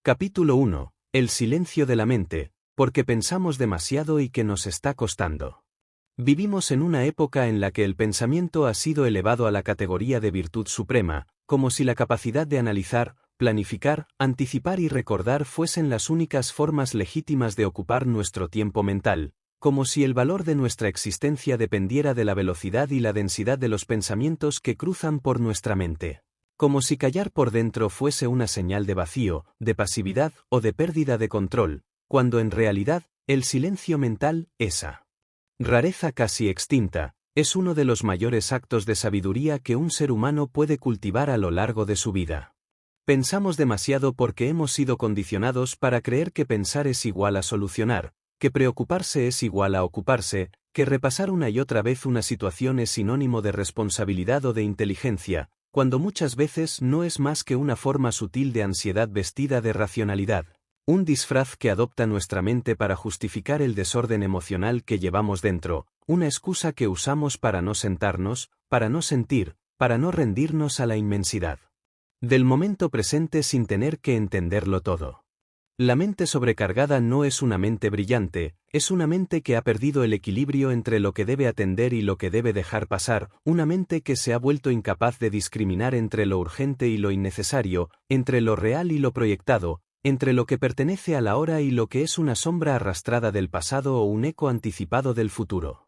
Capítulo 1. El silencio de la mente, porque pensamos demasiado y que nos está costando. Vivimos en una época en la que el pensamiento ha sido elevado a la categoría de virtud suprema, como si la capacidad de analizar, planificar, anticipar y recordar fuesen las únicas formas legítimas de ocupar nuestro tiempo mental, como si el valor de nuestra existencia dependiera de la velocidad y la densidad de los pensamientos que cruzan por nuestra mente. Como si callar por dentro fuese una señal de vacío, de pasividad o de pérdida de control, cuando en realidad, el silencio mental, esa rareza casi extinta, es uno de los mayores actos de sabiduría que un ser humano puede cultivar a lo largo de su vida. Pensamos demasiado porque hemos sido condicionados para creer que pensar es igual a solucionar, que preocuparse es igual a ocuparse, que repasar una y otra vez una situación es sinónimo de responsabilidad o de inteligencia, cuando muchas veces no es más que una forma sutil de ansiedad vestida de racionalidad, un disfraz que adopta nuestra mente para justificar el desorden emocional que llevamos dentro, una excusa que usamos para no sentarnos, para no sentir, para no rendirnos a la inmensidad del momento presente sin tener que entenderlo todo. La mente sobrecargada no es una mente brillante, es una mente que ha perdido el equilibrio entre lo que debe atender y lo que debe dejar pasar, una mente que se ha vuelto incapaz de discriminar entre lo urgente y lo innecesario, entre lo real y lo proyectado, entre lo que pertenece a la hora y lo que es una sombra arrastrada del pasado o un eco anticipado del futuro.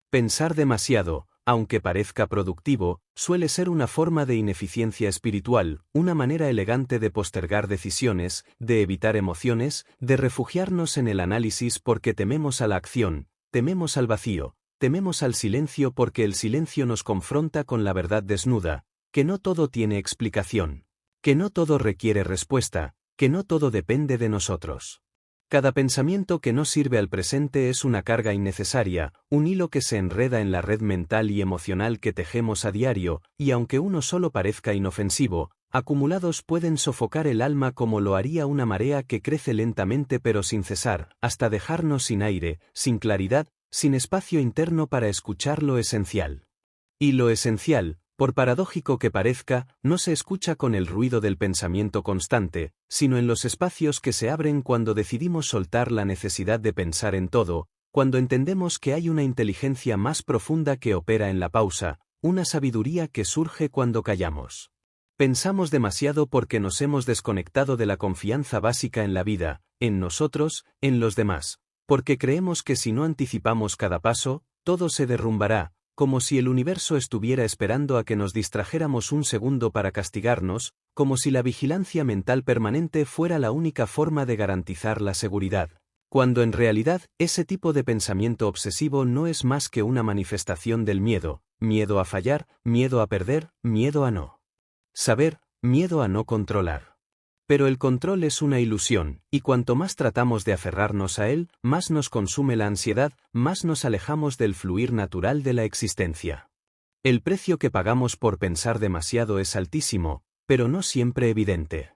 Pensar demasiado, aunque parezca productivo, suele ser una forma de ineficiencia espiritual, una manera elegante de postergar decisiones, de evitar emociones, de refugiarnos en el análisis porque tememos a la acción, tememos al vacío, tememos al silencio porque el silencio nos confronta con la verdad desnuda, que no todo tiene explicación, que no todo requiere respuesta, que no todo depende de nosotros. Cada pensamiento que no sirve al presente es una carga innecesaria, un hilo que se enreda en la red mental y emocional que tejemos a diario, y aunque uno solo parezca inofensivo, acumulados pueden sofocar el alma como lo haría una marea que crece lentamente pero sin cesar, hasta dejarnos sin aire, sin claridad, sin espacio interno para escuchar lo esencial. Y lo esencial, por paradójico que parezca, no se escucha con el ruido del pensamiento constante, sino en los espacios que se abren cuando decidimos soltar la necesidad de pensar en todo, cuando entendemos que hay una inteligencia más profunda que opera en la pausa, una sabiduría que surge cuando callamos. Pensamos demasiado porque nos hemos desconectado de la confianza básica en la vida, en nosotros, en los demás, porque creemos que si no anticipamos cada paso, todo se derrumbará, como si el universo estuviera esperando a que nos distrajéramos un segundo para castigarnos, como si la vigilancia mental permanente fuera la única forma de garantizar la seguridad, cuando en realidad ese tipo de pensamiento obsesivo no es más que una manifestación del miedo, miedo a fallar, miedo a perder, miedo a no saber, miedo a no controlar. Pero el control es una ilusión, y cuanto más tratamos de aferrarnos a él, más nos consume la ansiedad, más nos alejamos del fluir natural de la existencia. El precio que pagamos por pensar demasiado es altísimo, pero no siempre evidente.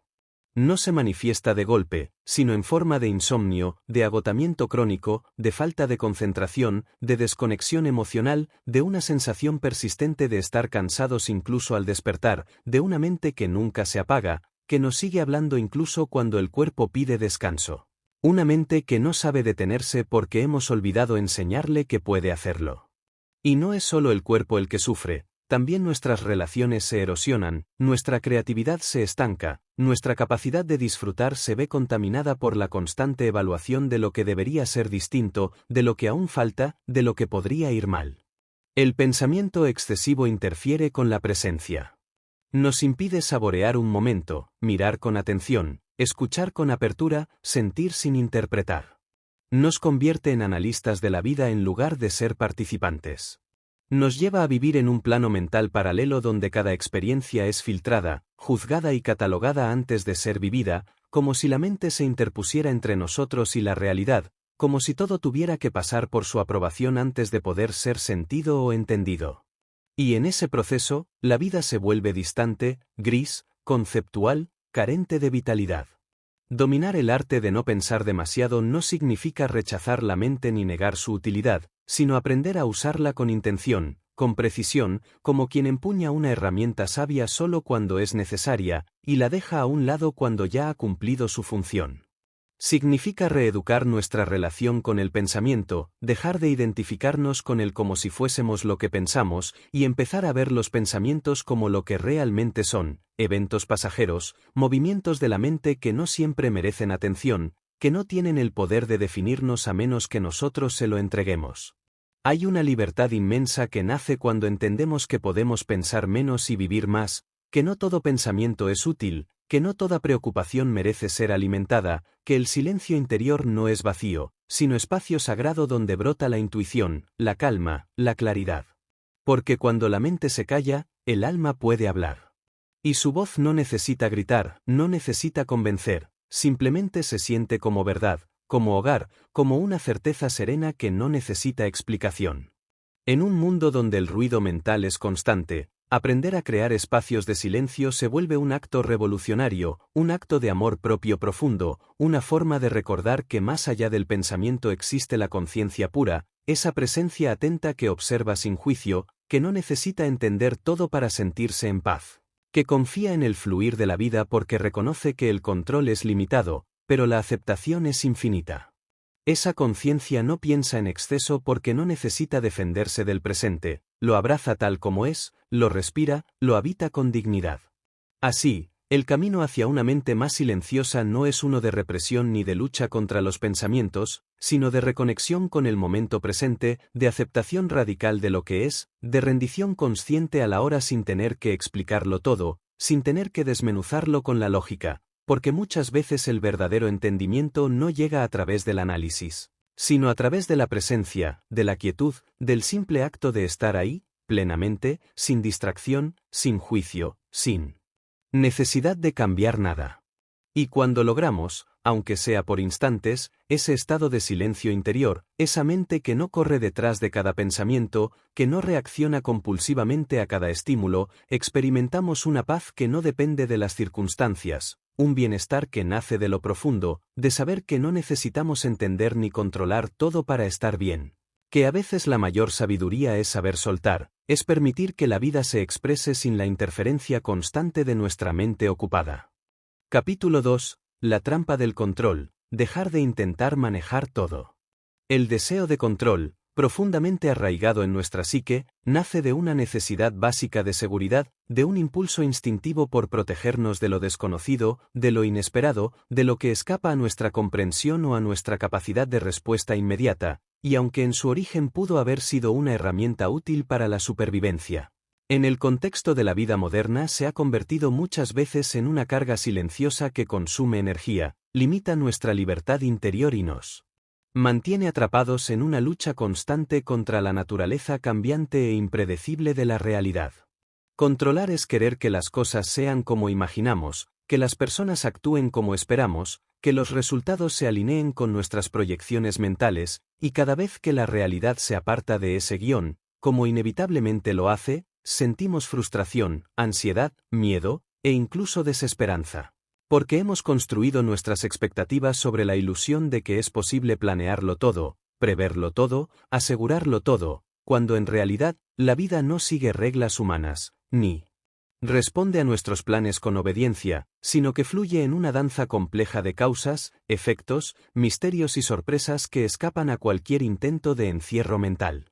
No se manifiesta de golpe, sino en forma de insomnio, de agotamiento crónico, de falta de concentración, de desconexión emocional, de una sensación persistente de estar cansados incluso al despertar, de una mente que nunca se apaga, que nos sigue hablando incluso cuando el cuerpo pide descanso. Una mente que no sabe detenerse porque hemos olvidado enseñarle que puede hacerlo. Y no es solo el cuerpo el que sufre, también nuestras relaciones se erosionan, nuestra creatividad se estanca, nuestra capacidad de disfrutar se ve contaminada por la constante evaluación de lo que debería ser distinto, de lo que aún falta, de lo que podría ir mal. El pensamiento excesivo interfiere con la presencia. Nos impide saborear un momento, mirar con atención, escuchar con apertura, sentir sin interpretar. Nos convierte en analistas de la vida en lugar de ser participantes. Nos lleva a vivir en un plano mental paralelo donde cada experiencia es filtrada, juzgada y catalogada antes de ser vivida, como si la mente se interpusiera entre nosotros y la realidad, como si todo tuviera que pasar por su aprobación antes de poder ser sentido o entendido. Y en ese proceso, la vida se vuelve distante, gris, conceptual, carente de vitalidad. Dominar el arte de no pensar demasiado no significa rechazar la mente ni negar su utilidad, sino aprender a usarla con intención, con precisión, como quien empuña una herramienta sabia solo cuando es necesaria, y la deja a un lado cuando ya ha cumplido su función. Significa reeducar nuestra relación con el pensamiento, dejar de identificarnos con él como si fuésemos lo que pensamos, y empezar a ver los pensamientos como lo que realmente son, eventos pasajeros, movimientos de la mente que no siempre merecen atención, que no tienen el poder de definirnos a menos que nosotros se lo entreguemos. Hay una libertad inmensa que nace cuando entendemos que podemos pensar menos y vivir más, que no todo pensamiento es útil, que no toda preocupación merece ser alimentada, que el silencio interior no es vacío, sino espacio sagrado donde brota la intuición, la calma, la claridad. Porque cuando la mente se calla, el alma puede hablar. Y su voz no necesita gritar, no necesita convencer, simplemente se siente como verdad, como hogar, como una certeza serena que no necesita explicación. En un mundo donde el ruido mental es constante, aprender a crear espacios de silencio se vuelve un acto revolucionario, un acto de amor propio profundo, una forma de recordar que más allá del pensamiento existe la conciencia pura, esa presencia atenta que observa sin juicio, que no necesita entender todo para sentirse en paz, que confía en el fluir de la vida porque reconoce que el control es limitado, pero la aceptación es infinita. Esa conciencia no piensa en exceso porque no necesita defenderse del presente, lo abraza tal como es, lo respira, lo habita con dignidad. Así, el camino hacia una mente más silenciosa no es uno de represión ni de lucha contra los pensamientos, sino de reconexión con el momento presente, de aceptación radical de lo que es, de rendición consciente a la hora sin tener que explicarlo todo, sin tener que desmenuzarlo con la lógica, porque muchas veces el verdadero entendimiento no llega a través del análisis, sino a través de la presencia, de la quietud, del simple acto de estar ahí, plenamente, sin distracción, sin juicio, sin necesidad de cambiar nada. Y cuando logramos, aunque sea por instantes, ese estado de silencio interior, esa mente que no corre detrás de cada pensamiento, que no reacciona compulsivamente a cada estímulo, experimentamos una paz que no depende de las circunstancias, un bienestar que nace de lo profundo, de saber que no necesitamos entender ni controlar todo para estar bien. Que a veces la mayor sabiduría es saber soltar, es permitir que la vida se exprese sin la interferencia constante de nuestra mente ocupada. Capítulo 2. La trampa del control, dejar de intentar manejar todo. El deseo de control, profundamente arraigado en nuestra psique, nace de una necesidad básica de seguridad, de un impulso instintivo por protegernos de lo desconocido, de lo inesperado, de lo que escapa a nuestra comprensión o a nuestra capacidad de respuesta inmediata, y aunque en su origen pudo haber sido una herramienta útil para la supervivencia, en el contexto de la vida moderna se ha convertido muchas veces en una carga silenciosa que consume energía, limita nuestra libertad interior y nos mantiene atrapados en una lucha constante contra la naturaleza cambiante e impredecible de la realidad. Controlar es querer que las cosas sean como imaginamos, que las personas actúen como esperamos, que los resultados se alineen con nuestras proyecciones mentales, y cada vez que la realidad se aparta de ese guión, como inevitablemente lo hace, sentimos frustración, ansiedad, miedo, e incluso desesperanza. Porque hemos construido nuestras expectativas sobre la ilusión de que es posible planearlo todo, preverlo todo, asegurarlo todo, cuando en realidad, la vida no sigue reglas humanas, ni responde a nuestros planes con obediencia, sino que fluye en una danza compleja de causas, efectos, misterios y sorpresas que escapan a cualquier intento de encierro mental.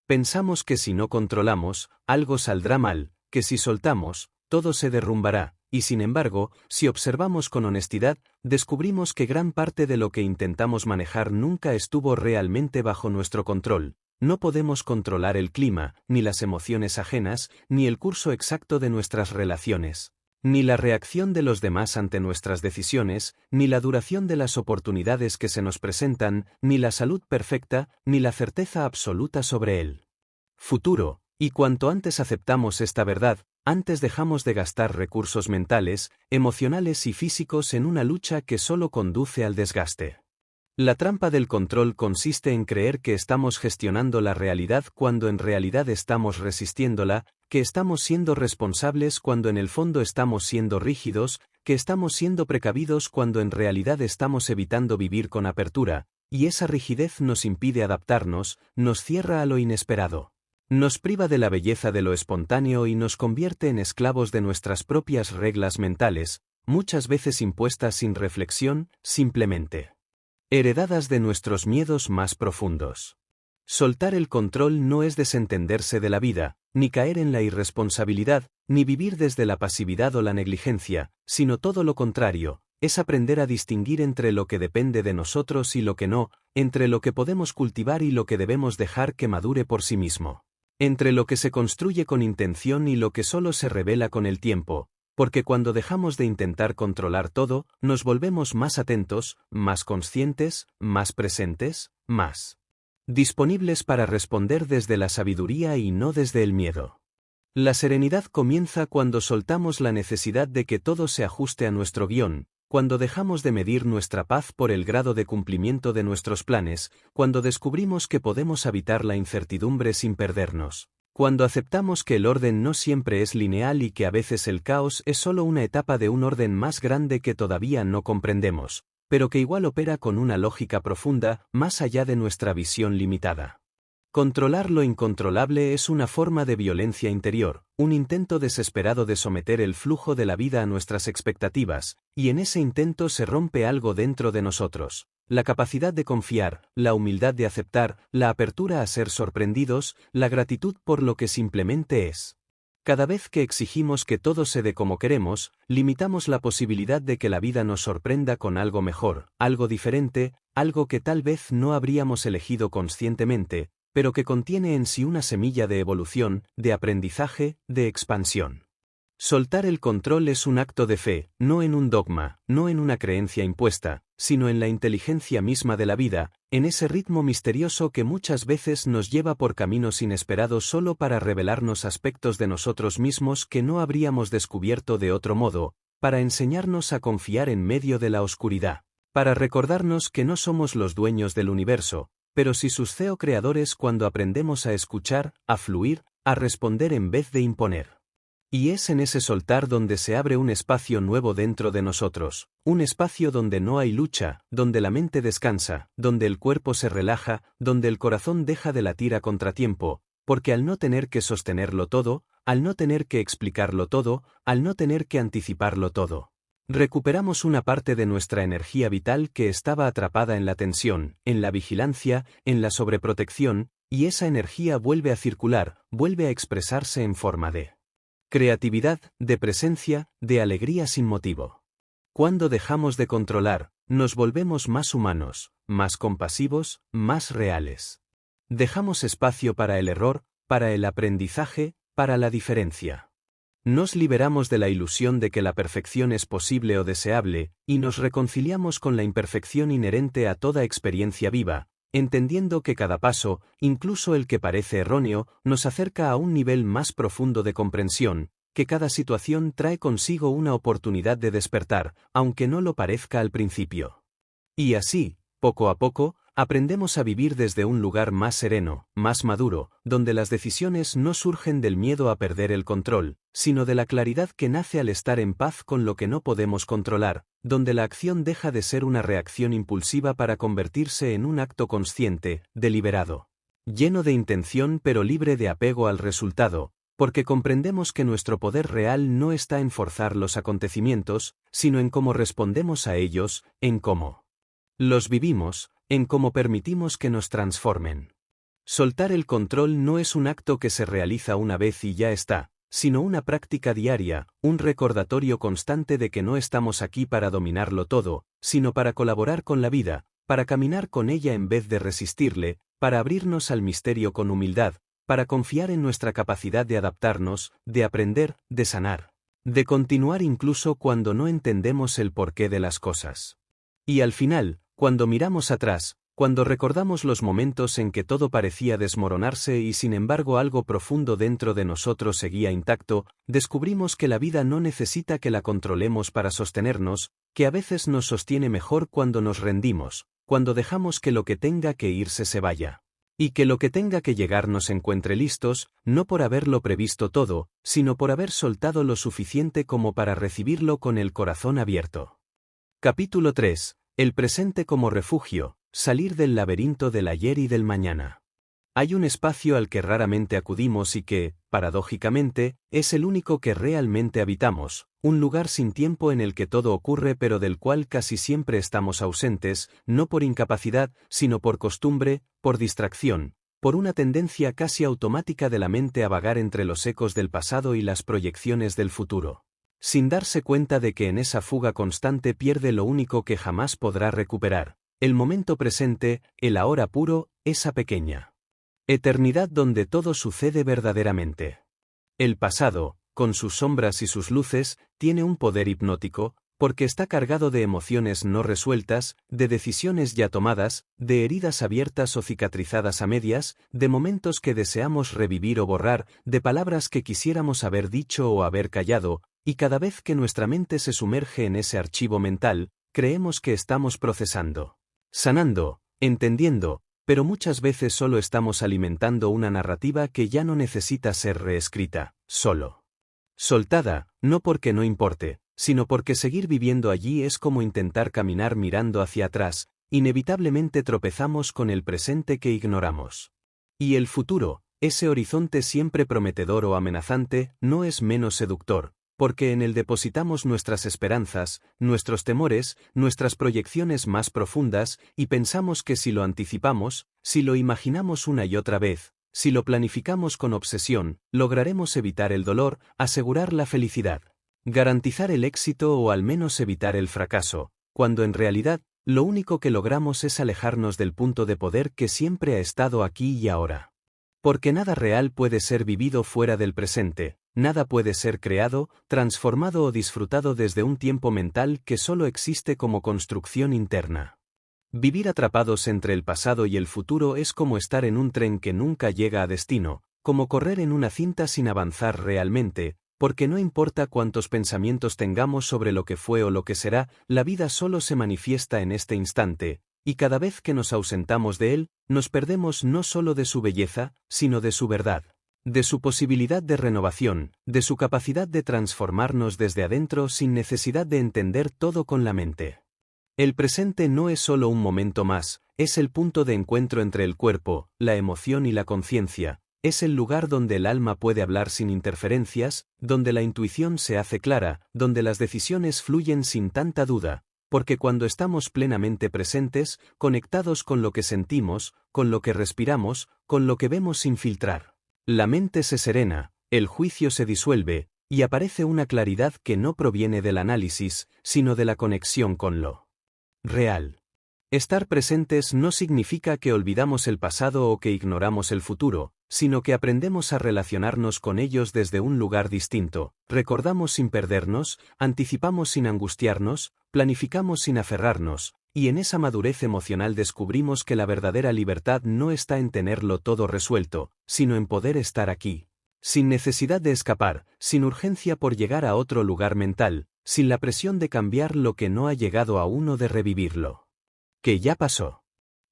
Pensamos que si no controlamos, algo saldrá mal, que si soltamos, todo se derrumbará, y sin embargo, si observamos con honestidad, descubrimos que gran parte de lo que intentamos manejar nunca estuvo realmente bajo nuestro control. No podemos controlar el clima, ni las emociones ajenas, ni el curso exacto de nuestras relaciones, ni la reacción de los demás ante nuestras decisiones, ni la duración de las oportunidades que se nos presentan, ni la salud perfecta, ni la certeza absoluta sobre el futuro, y cuanto antes aceptamos esta verdad, antes dejamos de gastar recursos mentales, emocionales y físicos en una lucha que solo conduce al desgaste. La trampa del control consiste en creer que estamos gestionando la realidad cuando en realidad estamos resistiéndola, que estamos siendo responsables cuando en el fondo estamos siendo rígidos, que estamos siendo precavidos cuando en realidad estamos evitando vivir con apertura, y esa rigidez nos impide adaptarnos, nos cierra a lo inesperado. Nos priva de la belleza de lo espontáneo y nos convierte en esclavos de nuestras propias reglas mentales, muchas veces impuestas sin reflexión, simplemente heredadas de nuestros miedos más profundos. Soltar el control no es desentenderse de la vida, ni caer en la irresponsabilidad, ni vivir desde la pasividad o la negligencia, sino todo lo contrario, es aprender a distinguir entre lo que depende de nosotros y lo que no, entre lo que podemos cultivar y lo que debemos dejar que madure por sí mismo, entre lo que se construye con intención y lo que solo se revela con el tiempo, porque cuando dejamos de intentar controlar todo, nos volvemos más atentos, más conscientes, más presentes, más disponibles para responder desde la sabiduría y no desde el miedo. La serenidad comienza cuando soltamos la necesidad de que todo se ajuste a nuestro guión, cuando dejamos de medir nuestra paz por el grado de cumplimiento de nuestros planes, cuando descubrimos que podemos habitar la incertidumbre sin perdernos, cuando aceptamos que el orden no siempre es lineal y que a veces el caos es solo una etapa de un orden más grande que todavía no comprendemos, pero que igual opera con una lógica profunda, más allá de nuestra visión limitada. Controlar lo incontrolable es una forma de violencia interior, un intento desesperado de someter el flujo de la vida a nuestras expectativas, y en ese intento se rompe algo dentro de nosotros: la capacidad de confiar, la humildad de aceptar, la apertura a ser sorprendidos, la gratitud por lo que simplemente es. Cada vez que exigimos que todo se dé como queremos, limitamos la posibilidad de que la vida nos sorprenda con algo mejor, algo diferente, algo que tal vez no habríamos elegido conscientemente, pero que contiene en sí una semilla de evolución, de aprendizaje, de expansión. Soltar el control es un acto de fe, no en un dogma, no en una creencia impuesta, sino en la inteligencia misma de la vida, en ese ritmo misterioso que muchas veces nos lleva por caminos inesperados solo para revelarnos aspectos de nosotros mismos que no habríamos descubierto de otro modo, para enseñarnos a confiar en medio de la oscuridad, para recordarnos que no somos los dueños del universo, pero sí sus creadores cuando aprendemos a escuchar, a fluir, a responder en vez de imponer. Y es en ese soltar donde se abre un espacio nuevo dentro de nosotros, un espacio donde no hay lucha, donde la mente descansa, donde el cuerpo se relaja, donde el corazón deja de latir a contratiempo, porque al no tener que sostenerlo todo, al no tener que explicarlo todo, al no tener que anticiparlo todo, recuperamos una parte de nuestra energía vital que estaba atrapada en la tensión, en la vigilancia, en la sobreprotección, y esa energía vuelve a circular, vuelve a expresarse en forma de creatividad, de presencia, de alegría sin motivo. Cuando dejamos de controlar, nos volvemos más humanos, más compasivos, más reales. Dejamos espacio para el error, para el aprendizaje, para la diferencia. Nos liberamos de la ilusión de que la perfección es posible o deseable, y nos reconciliamos con la imperfección inherente a toda experiencia viva, entendiendo que cada paso, incluso el que parece erróneo, nos acerca a un nivel más profundo de comprensión, que cada situación trae consigo una oportunidad de despertar, aunque no lo parezca al principio. Y así, poco a poco, aprendemos a vivir desde un lugar más sereno, más maduro, donde las decisiones no surgen del miedo a perder el control, sino de la claridad que nace al estar en paz con lo que no podemos controlar, donde la acción deja de ser una reacción impulsiva para convertirse en un acto consciente, deliberado, lleno de intención pero libre de apego al resultado, porque comprendemos que nuestro poder real no está en forzar los acontecimientos, sino en cómo respondemos a ellos, en cómo los vivimos, en cómo permitimos que nos transformen. Soltar el control no es un acto que se realiza una vez y ya está, sino una práctica diaria, un recordatorio constante de que no estamos aquí para dominarlo todo, sino para colaborar con la vida, para caminar con ella en vez de resistirle, para abrirnos al misterio con humildad, para confiar en nuestra capacidad de adaptarnos, de aprender, de sanar, de continuar incluso cuando no entendemos el porqué de las cosas. Y al final, cuando miramos atrás, cuando recordamos los momentos en que todo parecía desmoronarse y sin embargo algo profundo dentro de nosotros seguía intacto, descubrimos que la vida no necesita que la controlemos para sostenernos, que a veces nos sostiene mejor cuando nos rendimos, cuando dejamos que lo que tenga que irse se vaya. Y que lo que tenga que llegar nos encuentre listos, no por haberlo previsto todo, sino por haber soltado lo suficiente como para recibirlo con el corazón abierto. Capítulo 3. El presente como refugio, salir del laberinto del ayer y del mañana. Hay un espacio al que raramente acudimos y que, paradójicamente, es el único que realmente habitamos, un lugar sin tiempo en el que todo ocurre pero del cual casi siempre estamos ausentes, no por incapacidad, sino por costumbre, por distracción, por una tendencia casi automática de la mente a vagar entre los ecos del pasado y las proyecciones del futuro, sin darse cuenta de que en esa fuga constante pierde lo único que jamás podrá recuperar, el momento presente, el ahora puro, esa pequeña eternidad donde todo sucede verdaderamente. El pasado, con sus sombras y sus luces, tiene un poder hipnótico, porque está cargado de emociones no resueltas, de decisiones ya tomadas, de heridas abiertas o cicatrizadas a medias, de momentos que deseamos revivir o borrar, de palabras que quisiéramos haber dicho o haber callado, y cada vez que nuestra mente se sumerge en ese archivo mental, creemos que estamos procesando, sanando, entendiendo, pero muchas veces solo estamos alimentando una narrativa que ya no necesita ser reescrita, solo soltada, no porque no importe, sino porque seguir viviendo allí es como intentar caminar mirando hacia atrás, inevitablemente tropezamos con el presente que ignoramos. Y el futuro, ese horizonte siempre prometedor o amenazante, no es menos seductor, porque en él depositamos nuestras esperanzas, nuestros temores, nuestras proyecciones más profundas, y pensamos que si lo anticipamos, si lo imaginamos una y otra vez, si lo planificamos con obsesión, lograremos evitar el dolor, asegurar la felicidad, garantizar el éxito o al menos evitar el fracaso, cuando en realidad, lo único que logramos es alejarnos del punto de poder que siempre ha estado aquí y ahora. Porque nada real puede ser vivido fuera del presente, nada puede ser creado, transformado o disfrutado desde un tiempo mental que solo existe como construcción interna. Vivir atrapados entre el pasado y el futuro es como estar en un tren que nunca llega a destino, como correr en una cinta sin avanzar realmente, porque no importa cuántos pensamientos tengamos sobre lo que fue o lo que será, la vida solo se manifiesta en este instante, y cada vez que nos ausentamos de él, nos perdemos no solo de su belleza, sino de su verdad, de su posibilidad de renovación, de su capacidad de transformarnos desde adentro sin necesidad de entender todo con la mente. El presente no es solo un momento más, es el punto de encuentro entre el cuerpo, la emoción y la conciencia, es el lugar donde el alma puede hablar sin interferencias, donde la intuición se hace clara, donde las decisiones fluyen sin tanta duda, porque cuando estamos plenamente presentes, conectados con lo que sentimos, con lo que respiramos, con lo que vemos sin filtrar, la mente se serena, el juicio se disuelve, y aparece una claridad que no proviene del análisis, sino de la conexión con lo real. Estar presentes no significa que olvidamos el pasado o que ignoramos el futuro, sino que aprendemos a relacionarnos con ellos desde un lugar distinto, recordamos sin perdernos, anticipamos sin angustiarnos, planificamos sin aferrarnos, y en esa madurez emocional descubrimos que la verdadera libertad no está en tenerlo todo resuelto, sino en poder estar aquí, sin necesidad de escapar, sin urgencia por llegar a otro lugar mental, sin la presión de cambiar lo que no ha llegado aún o de revivirlo que ya pasó.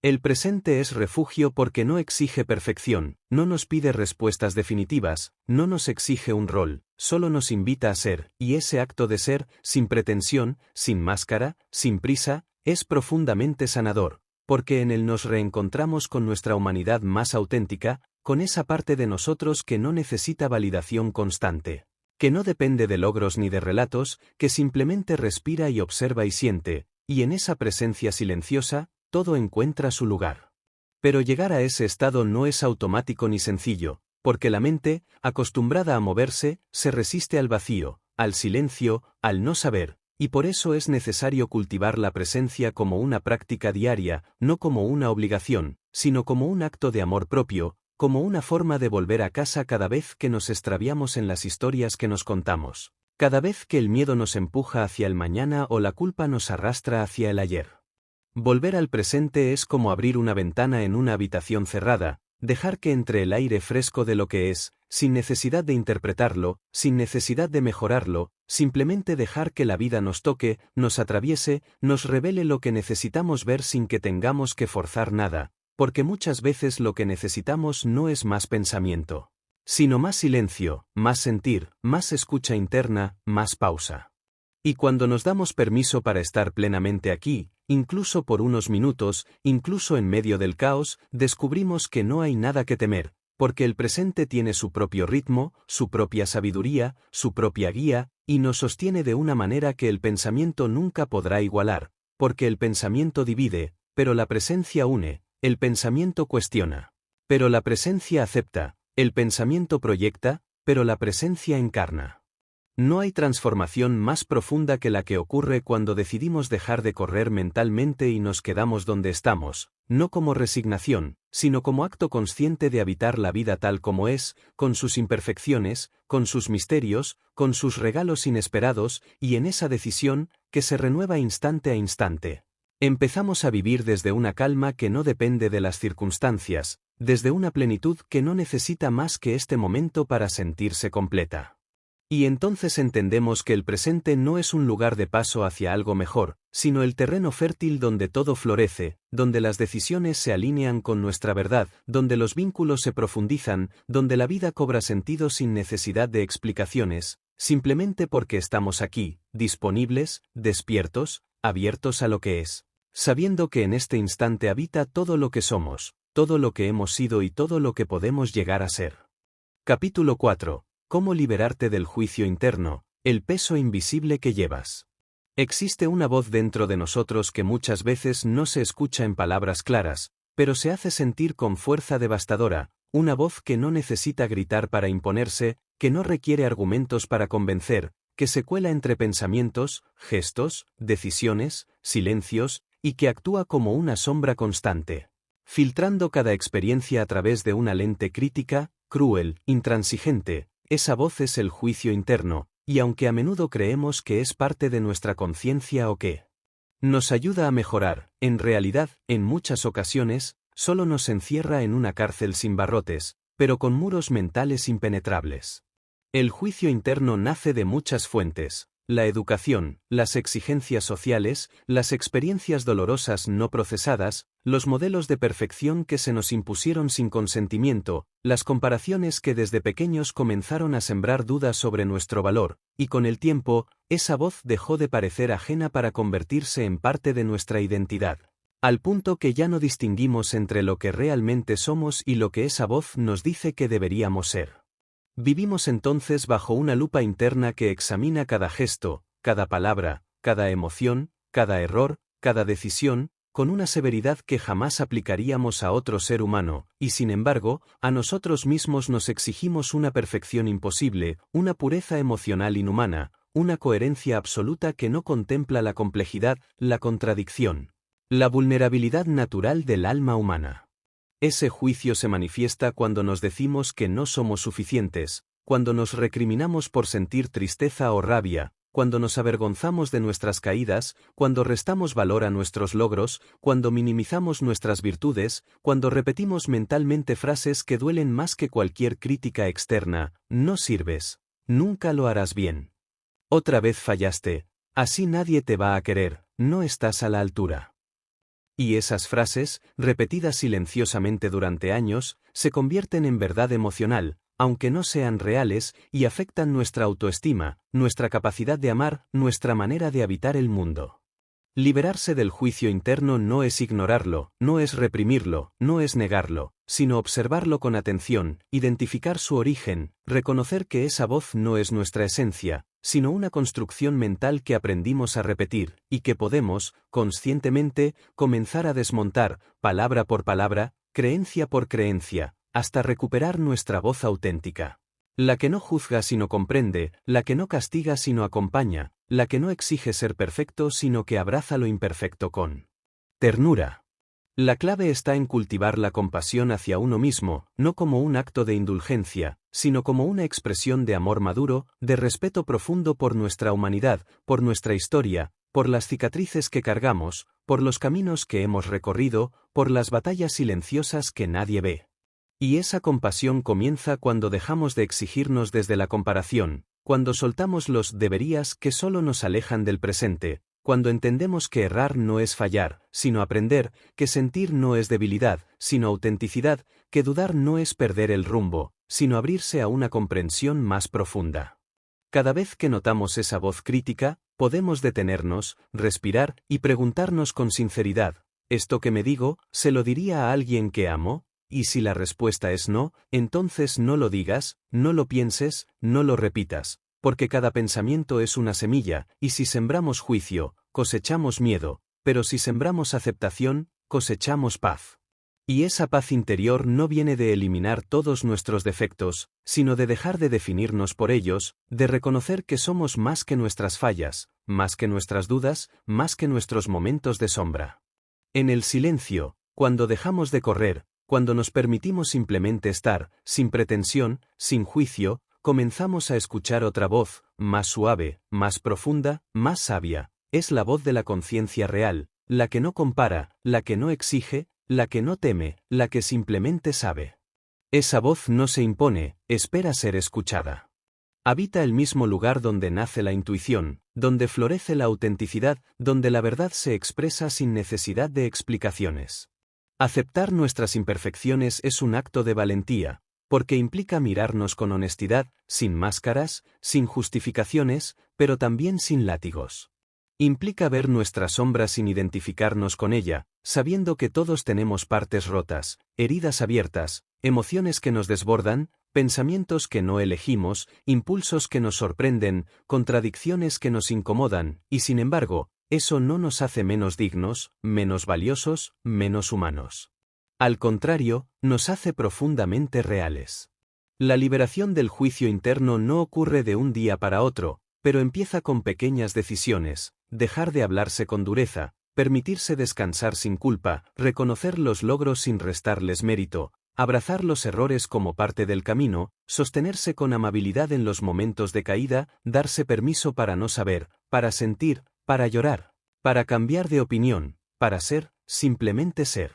El presente es refugio porque no exige perfección, no nos pide respuestas definitivas, no nos exige un rol, solo nos invita a ser, y ese acto de ser, sin pretensión, sin máscara, sin prisa, es profundamente sanador, porque en él nos reencontramos con nuestra humanidad más auténtica, con esa parte de nosotros que no necesita validación constante, que no depende de logros ni de relatos, que simplemente respira y observa y siente, y en esa presencia silenciosa, todo encuentra su lugar. Pero llegar a ese estado no es automático ni sencillo, porque la mente, acostumbrada a moverse, se resiste al vacío, al silencio, al no saber, y por eso es necesario cultivar la presencia como una práctica diaria, no como una obligación, sino como un acto de amor propio, como una forma de volver a casa cada vez que nos extraviamos en las historias que nos contamos. Cada vez que el miedo nos empuja hacia el mañana o la culpa nos arrastra hacia el ayer. Volver al presente es como abrir una ventana en una habitación cerrada, dejar que entre el aire fresco de lo que es, sin necesidad de interpretarlo, sin necesidad de mejorarlo, simplemente dejar que la vida nos toque, nos atraviese, nos revele lo que necesitamos ver sin que tengamos que forzar nada, porque muchas veces lo que necesitamos no es más pensamiento, sino más silencio, más sentir, más escucha interna, más pausa. Y cuando nos damos permiso para estar plenamente aquí, Incluso por unos minutos, incluso en medio del caos, descubrimos que no hay nada que temer, porque el presente tiene su propio ritmo, su propia sabiduría, su propia guía, y nos sostiene de una manera que el pensamiento nunca podrá igualar, porque el pensamiento divide, pero la presencia une, el pensamiento cuestiona, pero la presencia acepta, el pensamiento proyecta, pero la presencia encarna. No hay transformación más profunda que la que ocurre cuando decidimos dejar de correr mentalmente y nos quedamos donde estamos, no como resignación, sino como acto consciente de habitar la vida tal como es, con sus imperfecciones, con sus misterios, con sus regalos inesperados, y en esa decisión, que se renueva instante a instante. Empezamos a vivir desde una calma que no depende de las circunstancias, desde una plenitud que no necesita más que este momento para sentirse completa. Y entonces entendemos que el presente no es un lugar de paso hacia algo mejor, sino el terreno fértil donde todo florece, donde las decisiones se alinean con nuestra verdad, donde los vínculos se profundizan, donde la vida cobra sentido sin necesidad de explicaciones, simplemente porque estamos aquí, disponibles, despiertos, abiertos a lo que es, sabiendo que en este instante habita todo lo que somos, todo lo que hemos sido y todo lo que podemos llegar a ser. Capítulo 4. ¿Cómo liberarte del juicio interno, el peso invisible que llevas? Existe una voz dentro de nosotros que muchas veces no se escucha en palabras claras, pero se hace sentir con fuerza devastadora, una voz que no necesita gritar para imponerse, que no requiere argumentos para convencer, que se cuela entre pensamientos, gestos, decisiones, silencios, y que actúa como una sombra constante, filtrando cada experiencia a través de una lente crítica, cruel, intransigente. Esa voz es el juicio interno, y aunque a menudo creemos que es parte de nuestra conciencia o que nos ayuda a mejorar, en realidad, en muchas ocasiones, solo nos encierra en una cárcel sin barrotes, pero con muros mentales impenetrables. El juicio interno nace de muchas fuentes: la educación, las exigencias sociales, las experiencias dolorosas no procesadas, los modelos de perfección que se nos impusieron sin consentimiento, las comparaciones que desde pequeños comenzaron a sembrar dudas sobre nuestro valor, y con el tiempo, esa voz dejó de parecer ajena para convertirse en parte de nuestra identidad, al punto que ya no distinguimos entre lo que realmente somos y lo que esa voz nos dice que deberíamos ser. Vivimos entonces bajo una lupa interna que examina cada gesto, cada palabra, cada emoción, cada error, cada decisión, con una severidad que jamás aplicaríamos a otro ser humano, y sin embargo, a nosotros mismos nos exigimos una perfección imposible, una pureza emocional inhumana, una coherencia absoluta que no contempla la complejidad, la contradicción, la vulnerabilidad natural del alma humana. Ese juicio se manifiesta cuando nos decimos que no somos suficientes, cuando nos recriminamos por sentir tristeza o rabia, cuando nos avergonzamos de nuestras caídas, cuando restamos valor a nuestros logros, cuando minimizamos nuestras virtudes, cuando repetimos mentalmente frases que duelen más que cualquier crítica externa: no sirves, nunca lo harás bien, otra vez fallaste, así nadie te va a querer, no estás a la altura. Y esas frases, repetidas silenciosamente durante años, se convierten en verdad emocional, aunque no sean reales, y afectan nuestra autoestima, nuestra capacidad de amar, nuestra manera de habitar el mundo. Liberarse del juicio interno no es ignorarlo, no es reprimirlo, no es negarlo, sino observarlo con atención, identificar su origen, reconocer que esa voz no es nuestra esencia, sino una construcción mental que aprendimos a repetir, y que podemos, conscientemente, comenzar a desmontar, palabra por palabra, creencia por creencia, hasta recuperar nuestra voz auténtica. La que no juzga sino comprende, la que no castiga sino acompaña, la que no exige ser perfecto sino que abraza lo imperfecto con ternura. La clave está en cultivar la compasión hacia uno mismo, no como un acto de indulgencia, sino como una expresión de amor maduro, de respeto profundo por nuestra humanidad, por nuestra historia, por las cicatrices que cargamos, por los caminos que hemos recorrido, por las batallas silenciosas que nadie ve. Y esa compasión comienza cuando dejamos de exigirnos desde la comparación, cuando soltamos los deberías que solo nos alejan del presente, cuando entendemos que errar no es fallar, sino aprender, que sentir no es debilidad, sino autenticidad, que dudar no es perder el rumbo, sino abrirse a una comprensión más profunda. Cada vez que notamos esa voz crítica, podemos detenernos, respirar y preguntarnos con sinceridad, ¿esto que me digo, se lo diría a alguien que amo? Y si la respuesta es no, entonces no lo digas, no lo pienses, no lo repitas, porque cada pensamiento es una semilla, y si sembramos juicio, cosechamos miedo, pero si sembramos aceptación, cosechamos paz. Y esa paz interior no viene de eliminar todos nuestros defectos, sino de dejar de definirnos por ellos, de reconocer que somos más que nuestras fallas, más que nuestras dudas, más que nuestros momentos de sombra. En el silencio, cuando dejamos de correr, cuando nos permitimos simplemente estar, sin pretensión, sin juicio, comenzamos a escuchar otra voz, más suave, más profunda, más sabia. Es la voz de la conciencia real, la que no compara, la que no exige, la que no teme, la que simplemente sabe. Esa voz no se impone, espera ser escuchada. Habita el mismo lugar donde nace la intuición, donde florece la autenticidad, donde la verdad se expresa sin necesidad de explicaciones. Aceptar nuestras imperfecciones es un acto de valentía, porque implica mirarnos con honestidad, sin máscaras, sin justificaciones, pero también sin látigos. Implica ver nuestra sombra sin identificarnos con ella, sabiendo que todos tenemos partes rotas, heridas abiertas, emociones que nos desbordan, pensamientos que no elegimos, impulsos que nos sorprenden, contradicciones que nos incomodan, y sin embargo, eso no nos hace menos dignos, menos valiosos, menos humanos. Al contrario, nos hace profundamente reales. La liberación del juicio interno no ocurre de un día para otro, pero empieza con pequeñas decisiones: dejar de hablarse con dureza, permitirse descansar sin culpa, reconocer los logros sin restarles mérito, abrazar los errores como parte del camino, sostenerse con amabilidad en los momentos de caída, darse permiso para no saber, para sentir, para llorar, para cambiar de opinión, para ser, simplemente ser.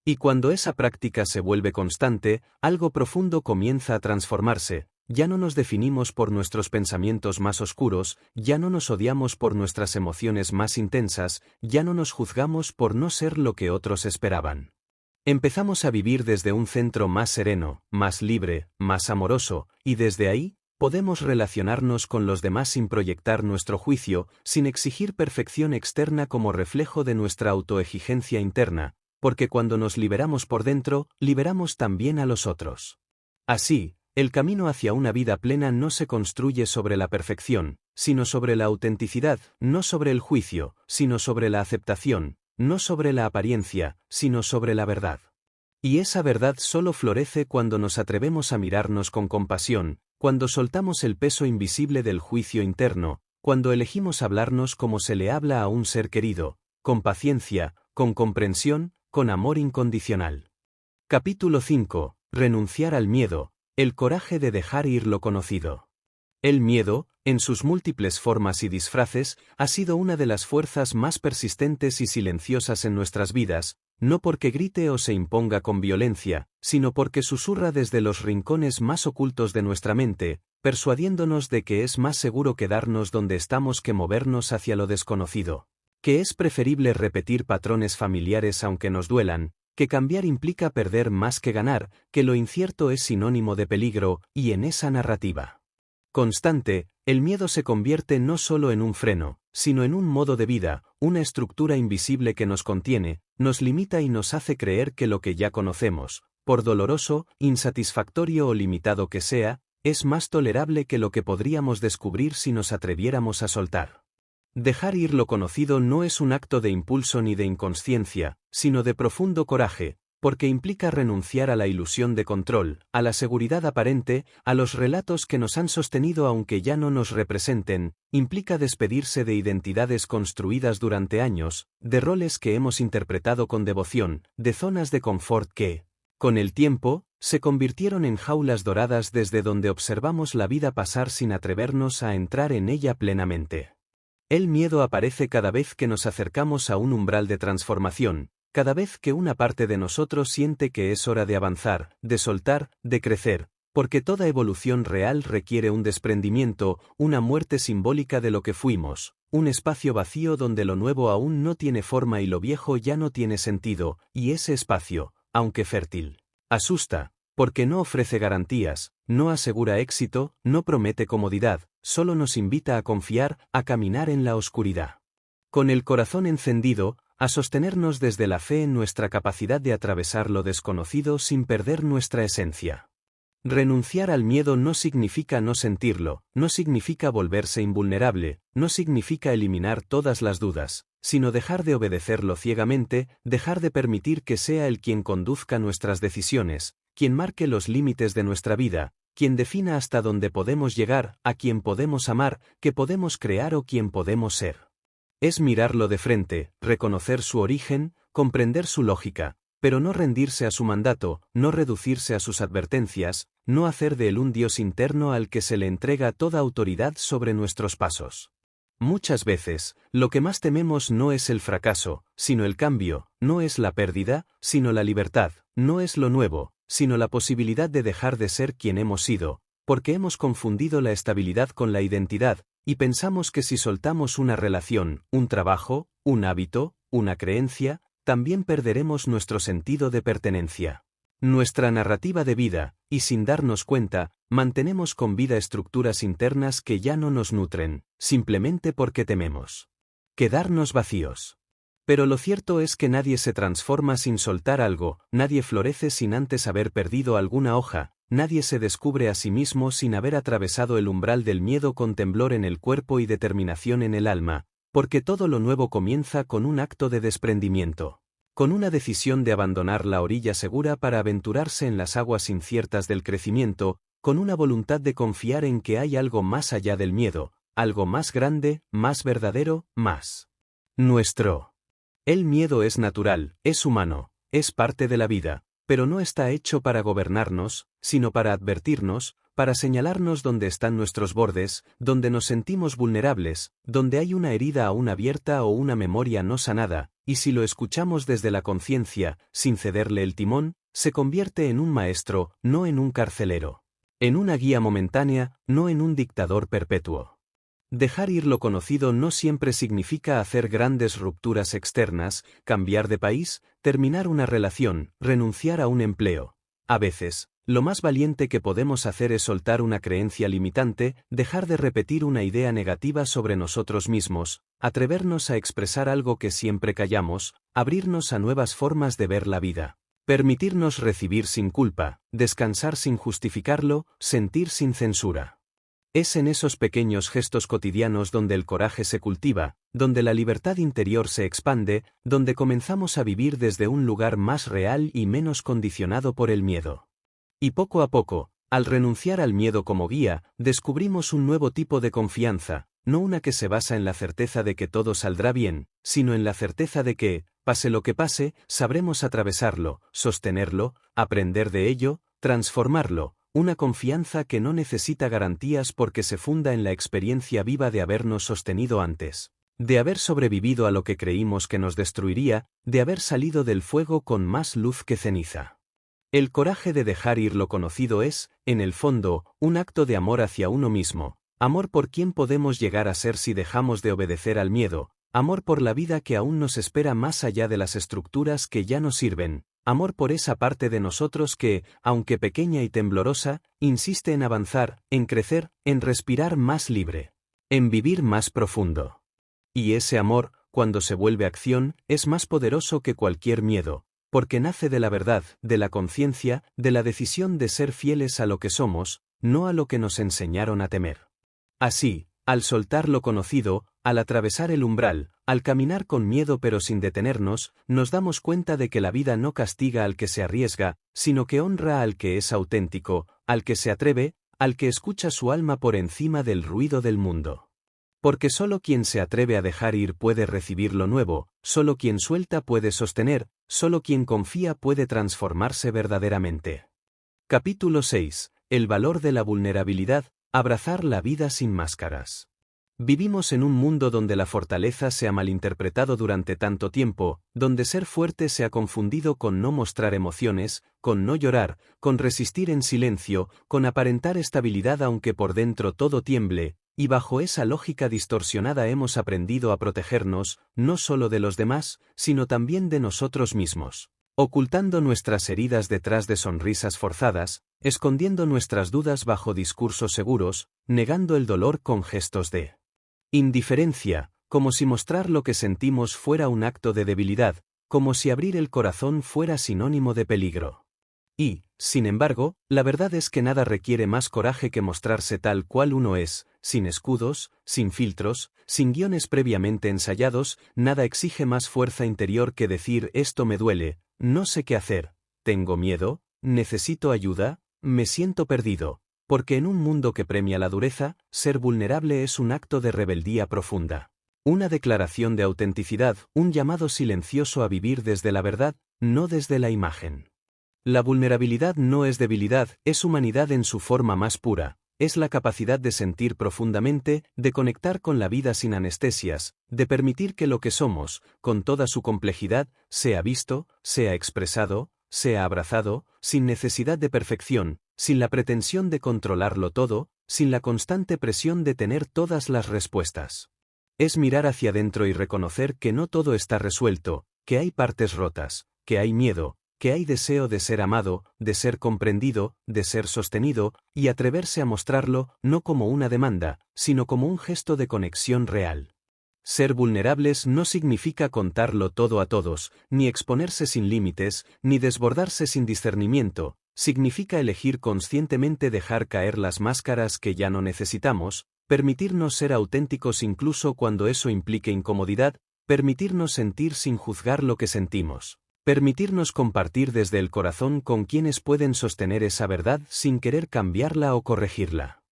Y cuando esa práctica se vuelve constante, algo profundo comienza a transformarse. Ya no nos definimos por nuestros pensamientos más oscuros, ya no nos odiamos por nuestras emociones más intensas, ya no nos juzgamos por no ser lo que otros esperaban. Empezamos a vivir desde un centro más sereno, más libre, más amoroso, y desde ahí, podemos relacionarnos con los demás sin proyectar nuestro juicio, sin exigir perfección externa como reflejo de nuestra autoexigencia interna, porque cuando nos liberamos por dentro, liberamos también a los otros. Así, el camino hacia una vida plena no se construye sobre la perfección, sino sobre la autenticidad, no sobre el juicio, sino sobre la aceptación, no sobre la apariencia, sino sobre la verdad. Y esa verdad solo florece cuando nos atrevemos a mirarnos con compasión, cuando soltamos el peso invisible del juicio interno, cuando elegimos hablarnos como se le habla a un ser querido, con paciencia, con comprensión, con amor incondicional. Capítulo 5. Renunciar al miedo. El coraje de dejar ir lo conocido. El miedo, en sus múltiples formas y disfraces, ha sido una de las fuerzas más persistentes y silenciosas en nuestras vidas, no porque grite o se imponga con violencia, sino porque susurra desde los rincones más ocultos de nuestra mente, persuadiéndonos de que es más seguro quedarnos donde estamos que movernos hacia lo desconocido, que es preferible repetir patrones familiares aunque nos duelan, que cambiar implica perder más que ganar, que lo incierto es sinónimo de peligro, y en esa narrativa constante, el miedo se convierte no solo en un freno, sino en un modo de vida, una estructura invisible que nos contiene, nos limita y nos hace creer que lo que ya conocemos, por doloroso, insatisfactorio o limitado que sea, es más tolerable que lo que podríamos descubrir si nos atreviéramos a soltar. Dejar ir lo conocido no es un acto de impulso ni de inconsciencia, sino de profundo coraje, porque implica renunciar a la ilusión de control, a la seguridad aparente, a los relatos que nos han sostenido aunque ya no nos representen, implica despedirse de identidades construidas durante años, de roles que hemos interpretado con devoción, de zonas de confort que, con el tiempo, se convirtieron en jaulas doradas desde donde observamos la vida pasar sin atrevernos a entrar en ella plenamente. El miedo aparece cada vez que nos acercamos a un umbral de transformación, cada vez que una parte de nosotros siente que es hora de avanzar, de soltar, de crecer, porque toda evolución real requiere un desprendimiento, una muerte simbólica de lo que fuimos, un espacio vacío donde lo nuevo aún no tiene forma y lo viejo ya no tiene sentido, y ese espacio, aunque fértil, asusta, porque no ofrece garantías, no asegura éxito, no promete comodidad, solo nos invita a confiar, a caminar en la oscuridad. Con el corazón encendido, a sostenernos desde la fe en nuestra capacidad de atravesar lo desconocido sin perder nuestra esencia. Renunciar al miedo no significa no sentirlo, no significa volverse invulnerable, no significa eliminar todas las dudas, sino dejar de obedecerlo ciegamente, dejar de permitir que sea él quien conduzca nuestras decisiones, quien marque los límites de nuestra vida, quien defina hasta dónde podemos llegar, a quien podemos amar, qué podemos crear o quién podemos ser. Es mirarlo de frente, reconocer su origen, comprender su lógica, pero no rendirse a su mandato, no reducirse a sus advertencias, no hacer de él un Dios interno al que se le entrega toda autoridad sobre nuestros pasos. Muchas veces, lo que más tememos no es el fracaso, sino el cambio, no es la pérdida, sino la libertad, no es lo nuevo, sino la posibilidad de dejar de ser quien hemos sido, porque hemos confundido la estabilidad con la identidad, y pensamos que si soltamos una relación, un trabajo, un hábito, una creencia, también perderemos nuestro sentido de pertenencia. Nuestra narrativa de vida, y sin darnos cuenta, mantenemos con vida estructuras internas que ya no nos nutren, simplemente porque tememos quedarnos vacíos. Pero lo cierto es que nadie se transforma sin soltar algo, nadie florece sin antes haber perdido alguna hoja, nadie se descubre a sí mismo sin haber atravesado el umbral del miedo con temblor en el cuerpo y determinación en el alma, porque todo lo nuevo comienza con un acto de desprendimiento, con una decisión de abandonar la orilla segura para aventurarse en las aguas inciertas del crecimiento, con una voluntad de confiar en que hay algo más allá del miedo, algo más grande, más verdadero, más nuestro. El miedo es natural, es humano, es parte de la vida, pero no está hecho para gobernarnos, sino para advertirnos, para señalarnos dónde están nuestros bordes, donde nos sentimos vulnerables, donde hay una herida aún abierta o una memoria no sanada, y si lo escuchamos desde la conciencia, sin cederle el timón, se convierte en un maestro, no en un carcelero. En una guía momentánea, no en un dictador perpetuo. Dejar ir lo conocido no siempre significa hacer grandes rupturas externas, cambiar de país, terminar una relación, renunciar a un empleo. A veces, lo más valiente que podemos hacer es soltar una creencia limitante, dejar de repetir una idea negativa sobre nosotros mismos, atrevernos a expresar algo que siempre callamos, abrirnos a nuevas formas de ver la vida. Permitirnos recibir sin culpa, descansar sin justificarlo, sentir sin censura. Es en esos pequeños gestos cotidianos donde el coraje se cultiva, donde la libertad interior se expande, donde comenzamos a vivir desde un lugar más real y menos condicionado por el miedo. Y poco a poco, al renunciar al miedo como guía, descubrimos un nuevo tipo de confianza, no una que se basa en la certeza de que todo saldrá bien, sino en la certeza de que, pase lo que pase, sabremos atravesarlo, sostenerlo, aprender de ello, transformarlo. Una confianza que no necesita garantías porque se funda en la experiencia viva de habernos sostenido antes, de haber sobrevivido a lo que creímos que nos destruiría, de haber salido del fuego con más luz que ceniza. El coraje de dejar ir lo conocido es, en el fondo, un acto de amor hacia uno mismo, amor por quien podemos llegar a ser si dejamos de obedecer al miedo, amor por la vida que aún nos espera más allá de las estructuras que ya nos sirven. Amor por esa parte de nosotros que, aunque pequeña y temblorosa, insiste en avanzar, en crecer, en respirar más libre, en vivir más profundo. Y ese amor, cuando se vuelve acción, es más poderoso que cualquier miedo, porque nace de la verdad, de la conciencia, de la decisión de ser fieles a lo que somos, no a lo que nos enseñaron a temer. Así, al soltar lo conocido, al atravesar el umbral, al caminar con miedo pero sin detenernos, nos damos cuenta de que la vida no castiga al que se arriesga, sino que honra al que es auténtico, al que se atreve, al que escucha su alma por encima del ruido del mundo. Porque solo quien se atreve a dejar ir puede recibir lo nuevo, solo quien suelta puede sostener, solo quien confía puede transformarse verdaderamente. Capítulo 6. El valor de la vulnerabilidad, abrazar la vida sin máscaras. Vivimos en un mundo donde la fortaleza se ha malinterpretado durante tanto tiempo, donde ser fuerte se ha confundido con no mostrar emociones, con no llorar, con resistir en silencio, con aparentar estabilidad aunque por dentro todo tiemble, y bajo esa lógica distorsionada hemos aprendido a protegernos, no solo de los demás, sino también de nosotros mismos. ocultando nuestras heridas detrás de sonrisas forzadas, escondiendo nuestras dudas bajo discursos seguros, negando el dolor con gestos de indiferencia, como si mostrar lo que sentimos fuera un acto de debilidad, como si abrir el corazón fuera sinónimo de peligro. Y, sin embargo, la verdad es que nada requiere más coraje que mostrarse tal cual uno es, sin escudos, sin filtros, sin guiones previamente ensayados. Nada exige más fuerza interior que decir esto me duele, no sé qué hacer, tengo miedo, necesito ayuda, me siento perdido, porque en un mundo que premia la dureza, ser vulnerable es un acto de rebeldía profunda. Una declaración de autenticidad, un llamado silencioso a vivir desde la verdad, no desde la imagen. La vulnerabilidad no es debilidad, es humanidad en su forma más pura, es la capacidad de sentir profundamente, de conectar con la vida sin anestesias, de permitir que lo que somos, con toda su complejidad, sea visto, sea expresado, sea abrazado, sin necesidad de perfección, sin la pretensión de controlarlo todo, sin la constante presión de tener todas las respuestas. Es mirar hacia adentro y reconocer que no todo está resuelto, que hay partes rotas, que hay miedo, que hay deseo de ser amado, de ser comprendido, de ser sostenido, y atreverse a mostrarlo, no como una demanda, sino como un gesto de conexión real. Ser vulnerables no significa contarlo todo a todos, ni exponerse sin límites, ni desbordarse sin discernimiento, significa elegir conscientemente dejar caer las máscaras que ya no necesitamos, permitirnos ser auténticos incluso cuando eso implique incomodidad, permitirnos sentir sin juzgar lo que sentimos. Permitirnos compartir desde el corazón con quienes pueden sostener esa verdad sin querer cambiarla o corregirla.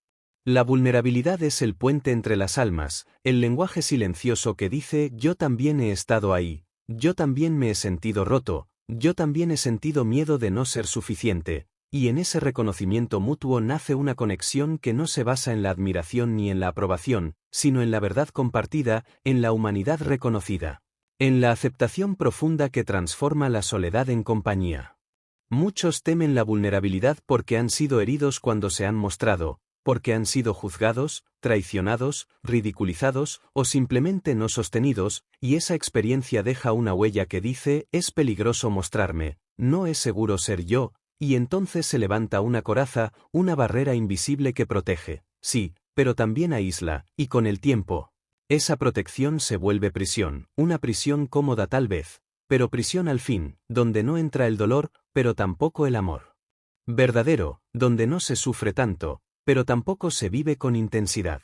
La vulnerabilidad es el puente entre las almas, el lenguaje silencioso que dice yo también he estado ahí, yo también me he sentido roto, yo también he sentido miedo de no ser suficiente, y en ese reconocimiento mutuo nace una conexión que no se basa en la admiración ni en la aprobación, sino en la verdad compartida, en la humanidad reconocida. En la aceptación profunda que transforma la soledad en compañía. Muchos temen la vulnerabilidad porque han sido heridos cuando se han mostrado, porque han sido juzgados, traicionados, ridiculizados o simplemente no sostenidos, y esa experiencia deja una huella que dice, es peligroso mostrarme, no es seguro ser yo, y entonces se levanta una coraza, una barrera invisible que protege, sí, pero también aísla, y con el tiempo, esa protección se vuelve prisión, una prisión cómoda tal vez, pero prisión al fin, donde no entra el dolor, pero tampoco el amor. Verdadero, donde no se sufre tanto, pero tampoco se vive con intensidad.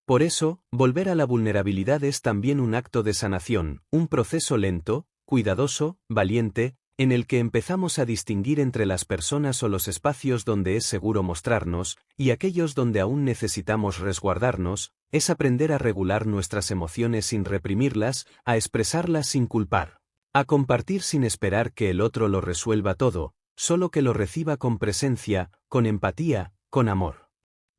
Por eso, volver a la vulnerabilidad es también un acto de sanación, un proceso lento, cuidadoso, valiente, en el que empezamos a distinguir entre las personas o los espacios donde es seguro mostrarnos, y aquellos donde aún necesitamos resguardarnos, es aprender a regular nuestras emociones sin reprimirlas, a expresarlas sin culpar, a compartir sin esperar que el otro lo resuelva todo, solo que lo reciba con presencia, con empatía, con amor.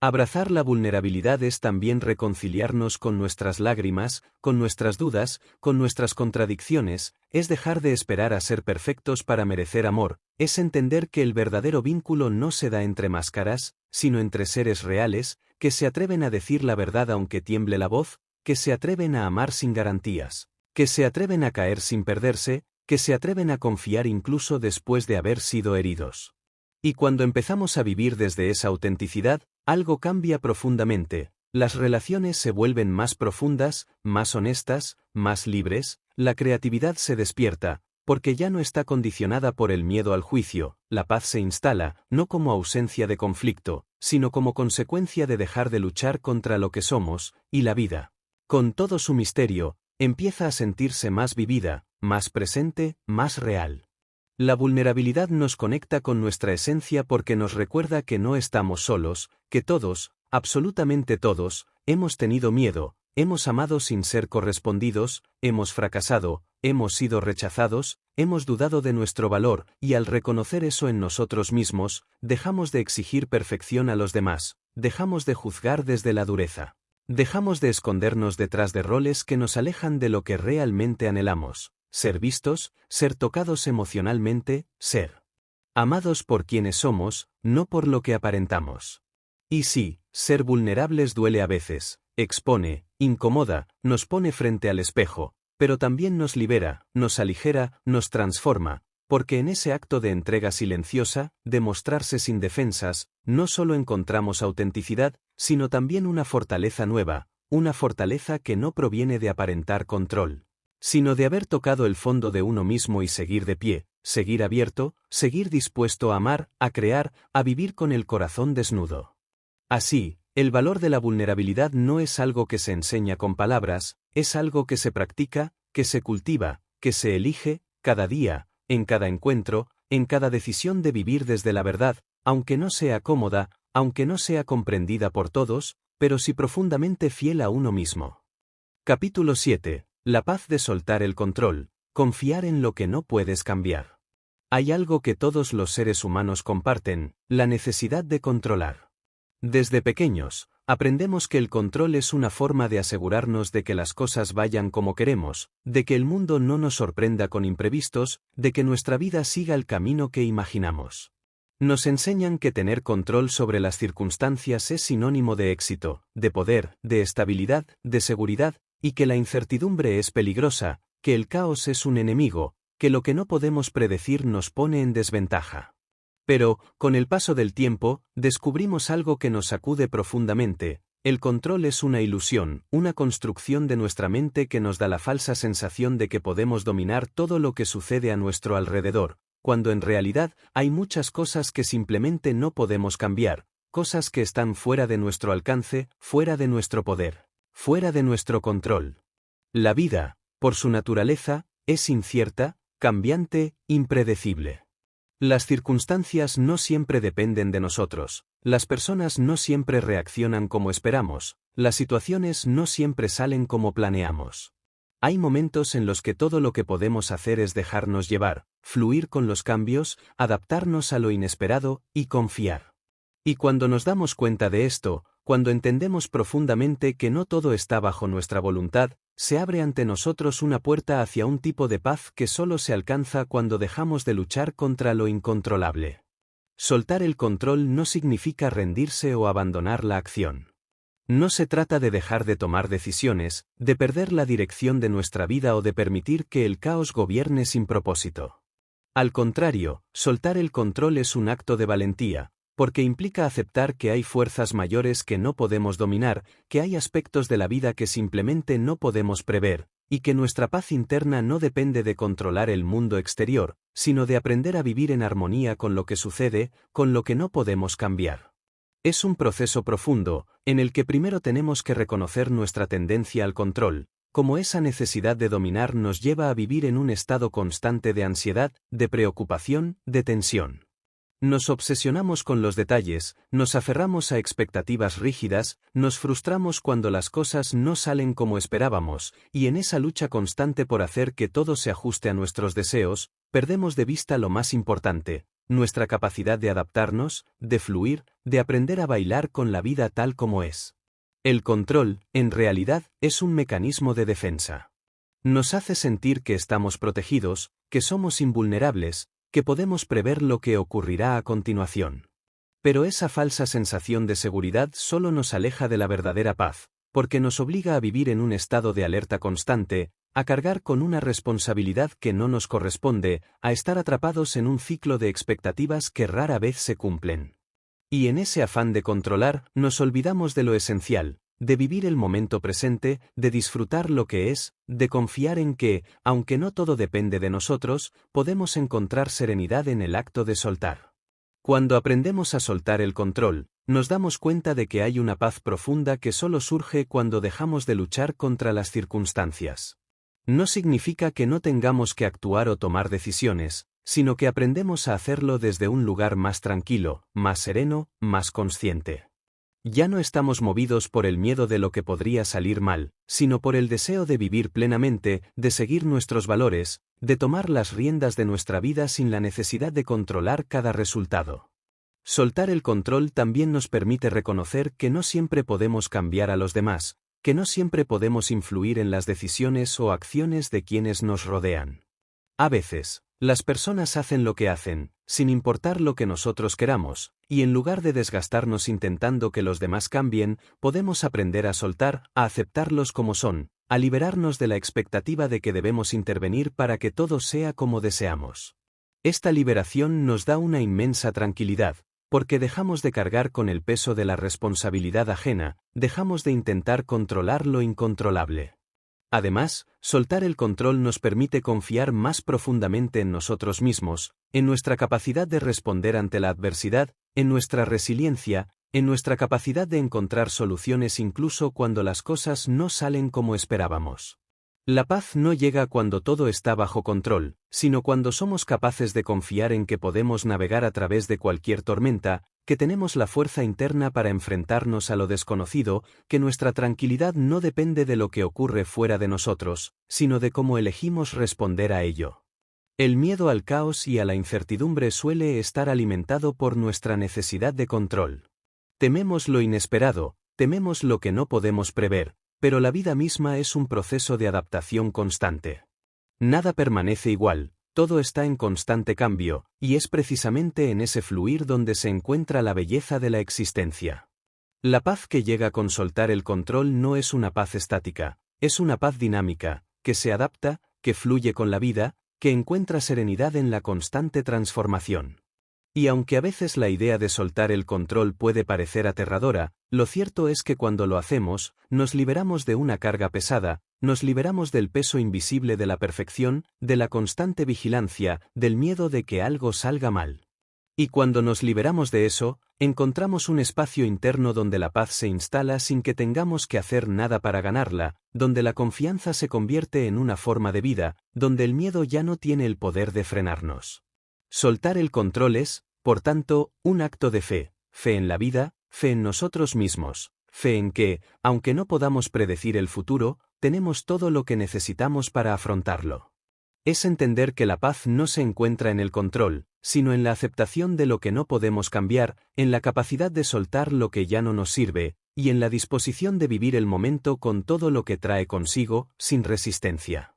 Abrazar la vulnerabilidad es también reconciliarnos con nuestras lágrimas, con nuestras dudas, con nuestras contradicciones, es dejar de esperar a ser perfectos para merecer amor, es entender que el verdadero vínculo no se da entre máscaras, sino entre seres reales, que se atreven a decir la verdad aunque tiemble la voz, que se atreven a amar sin garantías, que se atreven a caer sin perderse, que se atreven a confiar incluso después de haber sido heridos. Y cuando empezamos a vivir desde esa autenticidad, algo cambia profundamente, las relaciones se vuelven más profundas, más honestas, más libres, la creatividad se despierta, porque ya no está condicionada por el miedo al juicio, la paz se instala, no como ausencia de conflicto, sino como consecuencia de dejar de luchar contra lo que somos, y la vida, con todo su misterio, empieza a sentirse más vivida, más presente, más real. La vulnerabilidad nos conecta con nuestra esencia porque nos recuerda que no estamos solos, que todos, absolutamente todos, hemos tenido miedo, hemos amado sin ser correspondidos, hemos fracasado, hemos sido rechazados, hemos dudado de nuestro valor, y al reconocer eso en nosotros mismos, dejamos de exigir perfección a los demás, dejamos de juzgar desde la dureza. Dejamos de escondernos detrás de roles que nos alejan de lo que realmente anhelamos. Ser vistos, ser tocados emocionalmente, ser amados por quienes somos, no por lo que aparentamos. Y sí, ser vulnerables duele a veces, expone, incomoda, nos pone frente al espejo, pero también nos libera, nos aligera, nos transforma, Porque en ese acto de entrega silenciosa, de mostrarse sin defensas, no solo encontramos autenticidad, sino también una fortaleza nueva, una fortaleza que no proviene de aparentar control, sino de haber tocado el fondo de uno mismo y seguir de pie, seguir abierto, seguir dispuesto a amar, a crear, a vivir con el corazón desnudo. Así, el valor de la vulnerabilidad no es algo que se enseña con palabras, es algo que se practica, que se cultiva, que se elige, cada día, en cada encuentro, en cada decisión de vivir desde la verdad, aunque no sea cómoda, aunque no sea comprendida por todos, pero sí profundamente fiel a uno mismo. Capítulo 7. La paz de soltar el control, confiar en lo que no puedes cambiar. Hay algo que todos los seres humanos comparten, la necesidad de controlar. Desde pequeños, aprendemos que el control es una forma de asegurarnos de que las cosas vayan como queremos, de que el mundo no nos sorprenda con imprevistos, de que nuestra vida siga el camino que imaginamos. Nos enseñan que tener control sobre las circunstancias es sinónimo de éxito, de poder, de estabilidad, de seguridad, y que la incertidumbre es peligrosa, que el caos es un enemigo, que lo que no podemos predecir nos pone en desventaja. Pero, con el paso del tiempo, descubrimos algo que nos sacude profundamente: el control es una ilusión, una construcción de nuestra mente que nos da la falsa sensación de que podemos dominar todo lo que sucede a nuestro alrededor, cuando en realidad hay muchas cosas que simplemente no podemos cambiar, cosas que están fuera de nuestro alcance, fuera de nuestro poder, fuera de nuestro control. La vida, por su naturaleza, es incierta, cambiante, impredecible. Las circunstancias no siempre dependen de nosotros, las personas no siempre reaccionan como esperamos, las situaciones no siempre salen como planeamos. Hay momentos en los que todo lo que podemos hacer es dejarnos llevar, fluir con los cambios, adaptarnos a lo inesperado y confiar. Y cuando nos damos cuenta de esto, cuando entendemos profundamente que no todo está bajo nuestra voluntad, se abre ante nosotros una puerta hacia un tipo de paz que solo se alcanza cuando dejamos de luchar contra lo incontrolable. Soltar el control no significa rendirse o abandonar la acción. No se trata de dejar de tomar decisiones, de perder la dirección de nuestra vida o de permitir que el caos gobierne sin propósito. Al contrario, soltar el control es un acto de valentía, porque implica aceptar que hay fuerzas mayores que no podemos dominar, que hay aspectos de la vida que simplemente no podemos prever, y que nuestra paz interna no depende de controlar el mundo exterior, sino de aprender a vivir en armonía con lo que sucede, con lo que no podemos cambiar. Es un proceso profundo, en el que primero tenemos que reconocer nuestra tendencia al control, como esa necesidad de dominar nos lleva a vivir en un estado constante de ansiedad, de preocupación, de tensión. Nos obsesionamos con los detalles, nos aferramos a expectativas rígidas, nos frustramos cuando las cosas no salen como esperábamos, y en esa lucha constante por hacer que todo se ajuste a nuestros deseos, perdemos de vista lo más importante: nuestra capacidad de adaptarnos, de fluir, de aprender a bailar con la vida tal como es. El control, en realidad, es un mecanismo de defensa. Nos hace sentir que estamos protegidos, que somos invulnerables, que podemos prever lo que ocurrirá a continuación. Pero esa falsa sensación de seguridad solo nos aleja de la verdadera paz, porque nos obliga a vivir en un estado de alerta constante, a cargar con una responsabilidad que no nos corresponde, a estar atrapados en un ciclo de expectativas que rara vez se cumplen. Y en ese afán de controlar, nos olvidamos de lo esencial, de vivir el momento presente, de disfrutar lo que es, de confiar en que, aunque no todo depende de nosotros, podemos encontrar serenidad en el acto de soltar. Cuando aprendemos a soltar el control, nos damos cuenta de que hay una paz profunda que solo surge cuando dejamos de luchar contra las circunstancias. No significa que no tengamos que actuar o tomar decisiones, sino que aprendemos a hacerlo desde un lugar más tranquilo, más sereno, más consciente. Ya no estamos movidos por el miedo de lo que podría salir mal, sino por el deseo de vivir plenamente, de seguir nuestros valores, de tomar las riendas de nuestra vida sin la necesidad de controlar cada resultado. Soltar el control también nos permite reconocer que no siempre podemos cambiar a los demás, que no siempre podemos influir en las decisiones o acciones de quienes nos rodean. A veces, las personas hacen lo que hacen, sin importar lo que nosotros queramos, y en lugar de desgastarnos intentando que los demás cambien, podemos aprender a soltar, a aceptarlos como son, a liberarnos de la expectativa de que debemos intervenir para que todo sea como deseamos. Esta liberación nos da una inmensa tranquilidad, porque dejamos de cargar con el peso de la responsabilidad ajena, dejamos de intentar controlar lo incontrolable. Además, soltar el control nos permite confiar más profundamente en nosotros mismos, en nuestra capacidad de responder ante la adversidad, en nuestra resiliencia, en nuestra capacidad de encontrar soluciones incluso cuando las cosas no salen como esperábamos. La paz no llega cuando todo está bajo control, sino cuando somos capaces de confiar en que podemos navegar a través de cualquier tormenta, que tenemos la fuerza interna para enfrentarnos a lo desconocido, que nuestra tranquilidad no depende de lo que ocurre fuera de nosotros, sino de cómo elegimos responder a ello. El miedo al caos y a la incertidumbre suele estar alimentado por nuestra necesidad de control. Tememos lo inesperado, tememos lo que no podemos prever, pero la vida misma es un proceso de adaptación constante. Nada permanece igual, todo está en constante cambio, y es precisamente en ese fluir donde se encuentra la belleza de la existencia. La paz que llega con soltar el control no es una paz estática, es una paz dinámica, que se adapta, que fluye con la vida, que encuentra serenidad en la constante transformación. Y aunque a veces la idea de soltar el control puede parecer aterradora, lo cierto es que cuando lo hacemos, nos liberamos de una carga pesada, nos liberamos del peso invisible de la perfección, de la constante vigilancia, del miedo de que algo salga mal. Y cuando nos liberamos de eso, encontramos un espacio interno donde la paz se instala sin que tengamos que hacer nada para ganarla, donde la confianza se convierte en una forma de vida, donde el miedo ya no tiene el poder de frenarnos. Soltar el control es, por tanto, un acto de fe, fe en la vida, fe en nosotros mismos, fe en que, aunque no podamos predecir el futuro, tenemos todo lo que necesitamos para afrontarlo. Es entender que la paz no se encuentra en el control, sino en la aceptación de lo que no podemos cambiar, en la capacidad de soltar lo que ya no nos sirve, y en la disposición de vivir el momento con todo lo que trae consigo, sin resistencia.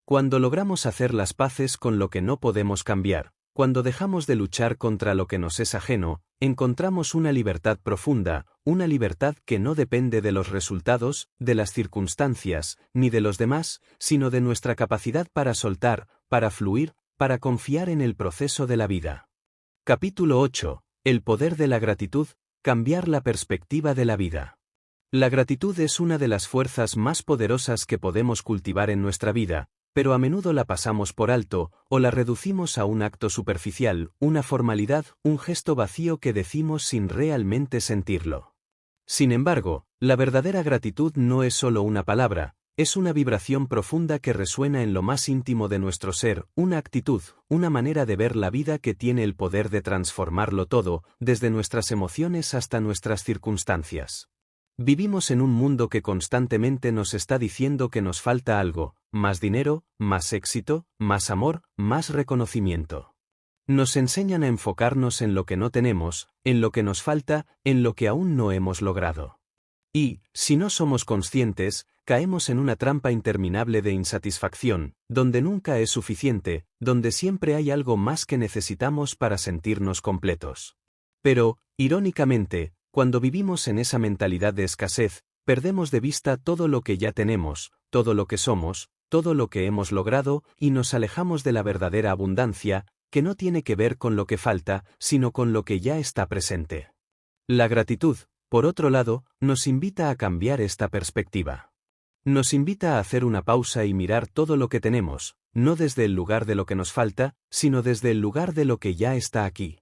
Cuando logramos hacer las paces con lo que no podemos cambiar, cuando dejamos de luchar contra lo que nos es ajeno, encontramos una libertad profunda, una libertad que no depende de los resultados, de las circunstancias, ni de los demás, sino de nuestra capacidad para soltar, para fluir, para confiar en el proceso de la vida. Capítulo 8. El poder de la gratitud, cambiar la perspectiva de la vida. La gratitud es una de las fuerzas más poderosas que podemos cultivar en nuestra vida, pero a menudo la pasamos por alto, o la reducimos a un acto superficial, una formalidad, un gesto vacío que decimos sin realmente sentirlo. Sin embargo, la verdadera gratitud no es solo una palabra, es una vibración profunda que resuena en lo más íntimo de nuestro ser, una actitud, una manera de ver la vida que tiene el poder de transformarlo todo, desde nuestras emociones hasta nuestras circunstancias. Vivimos en un mundo que constantemente nos está diciendo que nos falta algo, más dinero, más éxito, más amor, más reconocimiento. Nos enseñan a enfocarnos en lo que no tenemos, en lo que nos falta, en lo que aún no hemos logrado. Y, si no somos conscientes, caemos en una trampa interminable de insatisfacción, donde nunca es suficiente, donde siempre hay algo más que necesitamos para sentirnos completos. Pero, irónicamente, cuando vivimos en esa mentalidad de escasez, perdemos de vista todo lo que ya tenemos, todo lo que somos, todo lo que hemos logrado, y nos alejamos de la verdadera abundancia, que no tiene que ver con lo que falta, sino con lo que ya está presente. La gratitud, por otro lado, nos invita a cambiar esta perspectiva. Nos invita a hacer una pausa y mirar todo lo que tenemos, no desde el lugar de lo que nos falta, sino desde el lugar de lo que ya está aquí.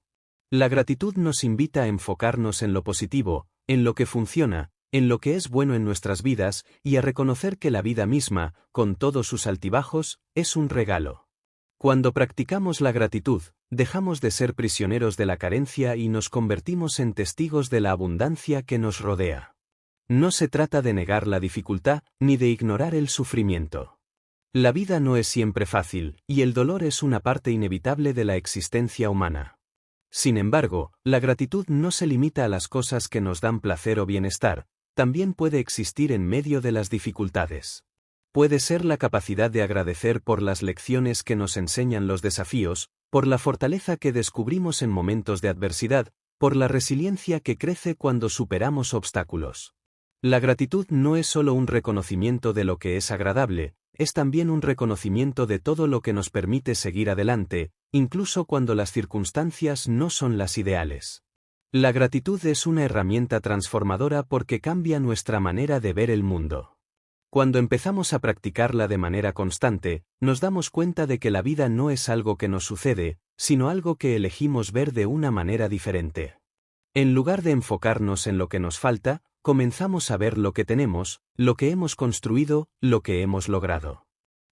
La gratitud nos invita a enfocarnos en lo positivo, en lo que funciona, en lo que es bueno en nuestras vidas, y a reconocer que la vida misma, con todos sus altibajos, es un regalo. Cuando practicamos la gratitud, dejamos de ser prisioneros de la carencia y nos convertimos en testigos de la abundancia que nos rodea. No se trata de negar la dificultad, ni de ignorar el sufrimiento. La vida no es siempre fácil, y el dolor es una parte inevitable de la existencia humana. Sin embargo, la gratitud no se limita a las cosas que nos dan placer o bienestar, también puede existir en medio de las dificultades. Puede ser la capacidad de agradecer por las lecciones que nos enseñan los desafíos, por la fortaleza que descubrimos en momentos de adversidad, por la resiliencia que crece cuando superamos obstáculos. La gratitud no es solo un reconocimiento de lo que es agradable, es también un reconocimiento de todo lo que nos permite seguir adelante, incluso cuando las circunstancias no son las ideales. La gratitud es una herramienta transformadora porque cambia nuestra manera de ver el mundo. Cuando empezamos a practicarla de manera constante, nos damos cuenta de que la vida no es algo que nos sucede, sino algo que elegimos ver de una manera diferente. En lugar de enfocarnos en lo que nos falta, comenzamos a ver lo que tenemos, lo que hemos construido, lo que hemos logrado.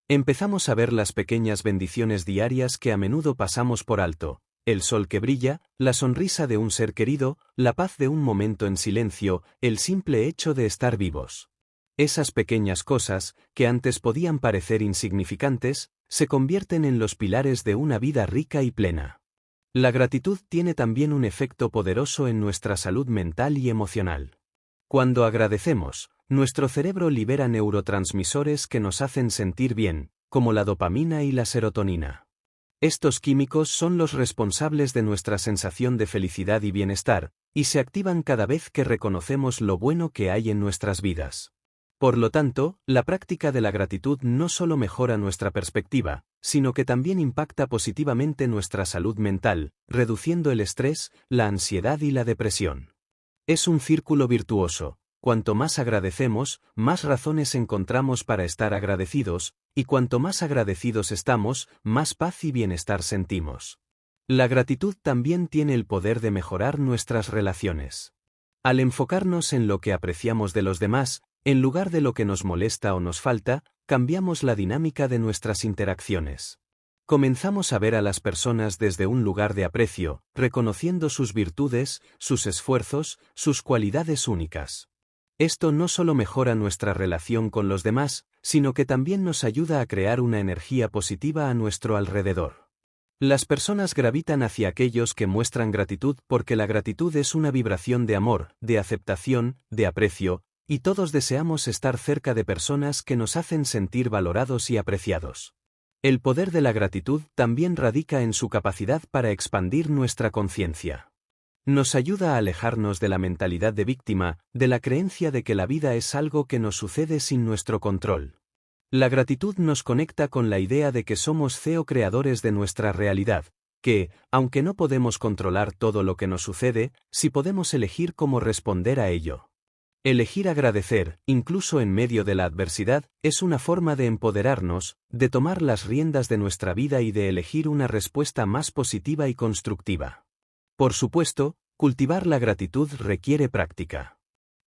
Empezamos a ver las pequeñas bendiciones diarias que a menudo pasamos por alto: el sol que brilla, la sonrisa de un ser querido, la paz de un momento en silencio, el simple hecho de estar vivos. Esas pequeñas cosas, que antes podían parecer insignificantes, se convierten en los pilares de una vida rica y plena. La gratitud tiene también un efecto poderoso en nuestra salud mental y emocional. Cuando agradecemos, nuestro cerebro libera neurotransmisores que nos hacen sentir bien, como la dopamina y la serotonina. Estos químicos son los responsables de nuestra sensación de felicidad y bienestar, y se activan cada vez que reconocemos lo bueno que hay en nuestras vidas. Por lo tanto, la práctica de la gratitud no solo mejora nuestra perspectiva, sino que también impacta positivamente nuestra salud mental, reduciendo el estrés, la ansiedad y la depresión. Es un círculo virtuoso. Cuanto más agradecemos, más razones encontramos para estar agradecidos, y cuanto más agradecidos estamos, más paz y bienestar sentimos. La gratitud también tiene el poder de mejorar nuestras relaciones. Al enfocarnos en lo que apreciamos de los demás, en lugar de lo que nos molesta o nos falta, cambiamos la dinámica de nuestras interacciones. Comenzamos a ver a las personas desde un lugar de aprecio, reconociendo sus virtudes, sus esfuerzos, sus cualidades únicas. Esto no solo mejora nuestra relación con los demás, sino que también nos ayuda a crear una energía positiva a nuestro alrededor. Las personas gravitan hacia aquellos que muestran gratitud porque la gratitud es una vibración de amor, de aceptación, de aprecio, y todos deseamos estar cerca de personas que nos hacen sentir valorados y apreciados. El poder de la gratitud también radica en su capacidad para expandir nuestra conciencia. Nos ayuda a alejarnos de la mentalidad de víctima, de la creencia de que la vida es algo que nos sucede sin nuestro control. La gratitud nos conecta con la idea de que somos co-creadores de nuestra realidad, que, aunque no podemos controlar todo lo que nos sucede, sí podemos elegir cómo responder a ello. Elegir agradecer, incluso en medio de la adversidad, es una forma de empoderarnos, de tomar las riendas de nuestra vida y de elegir una respuesta más positiva y constructiva. Por supuesto, cultivar la gratitud requiere práctica.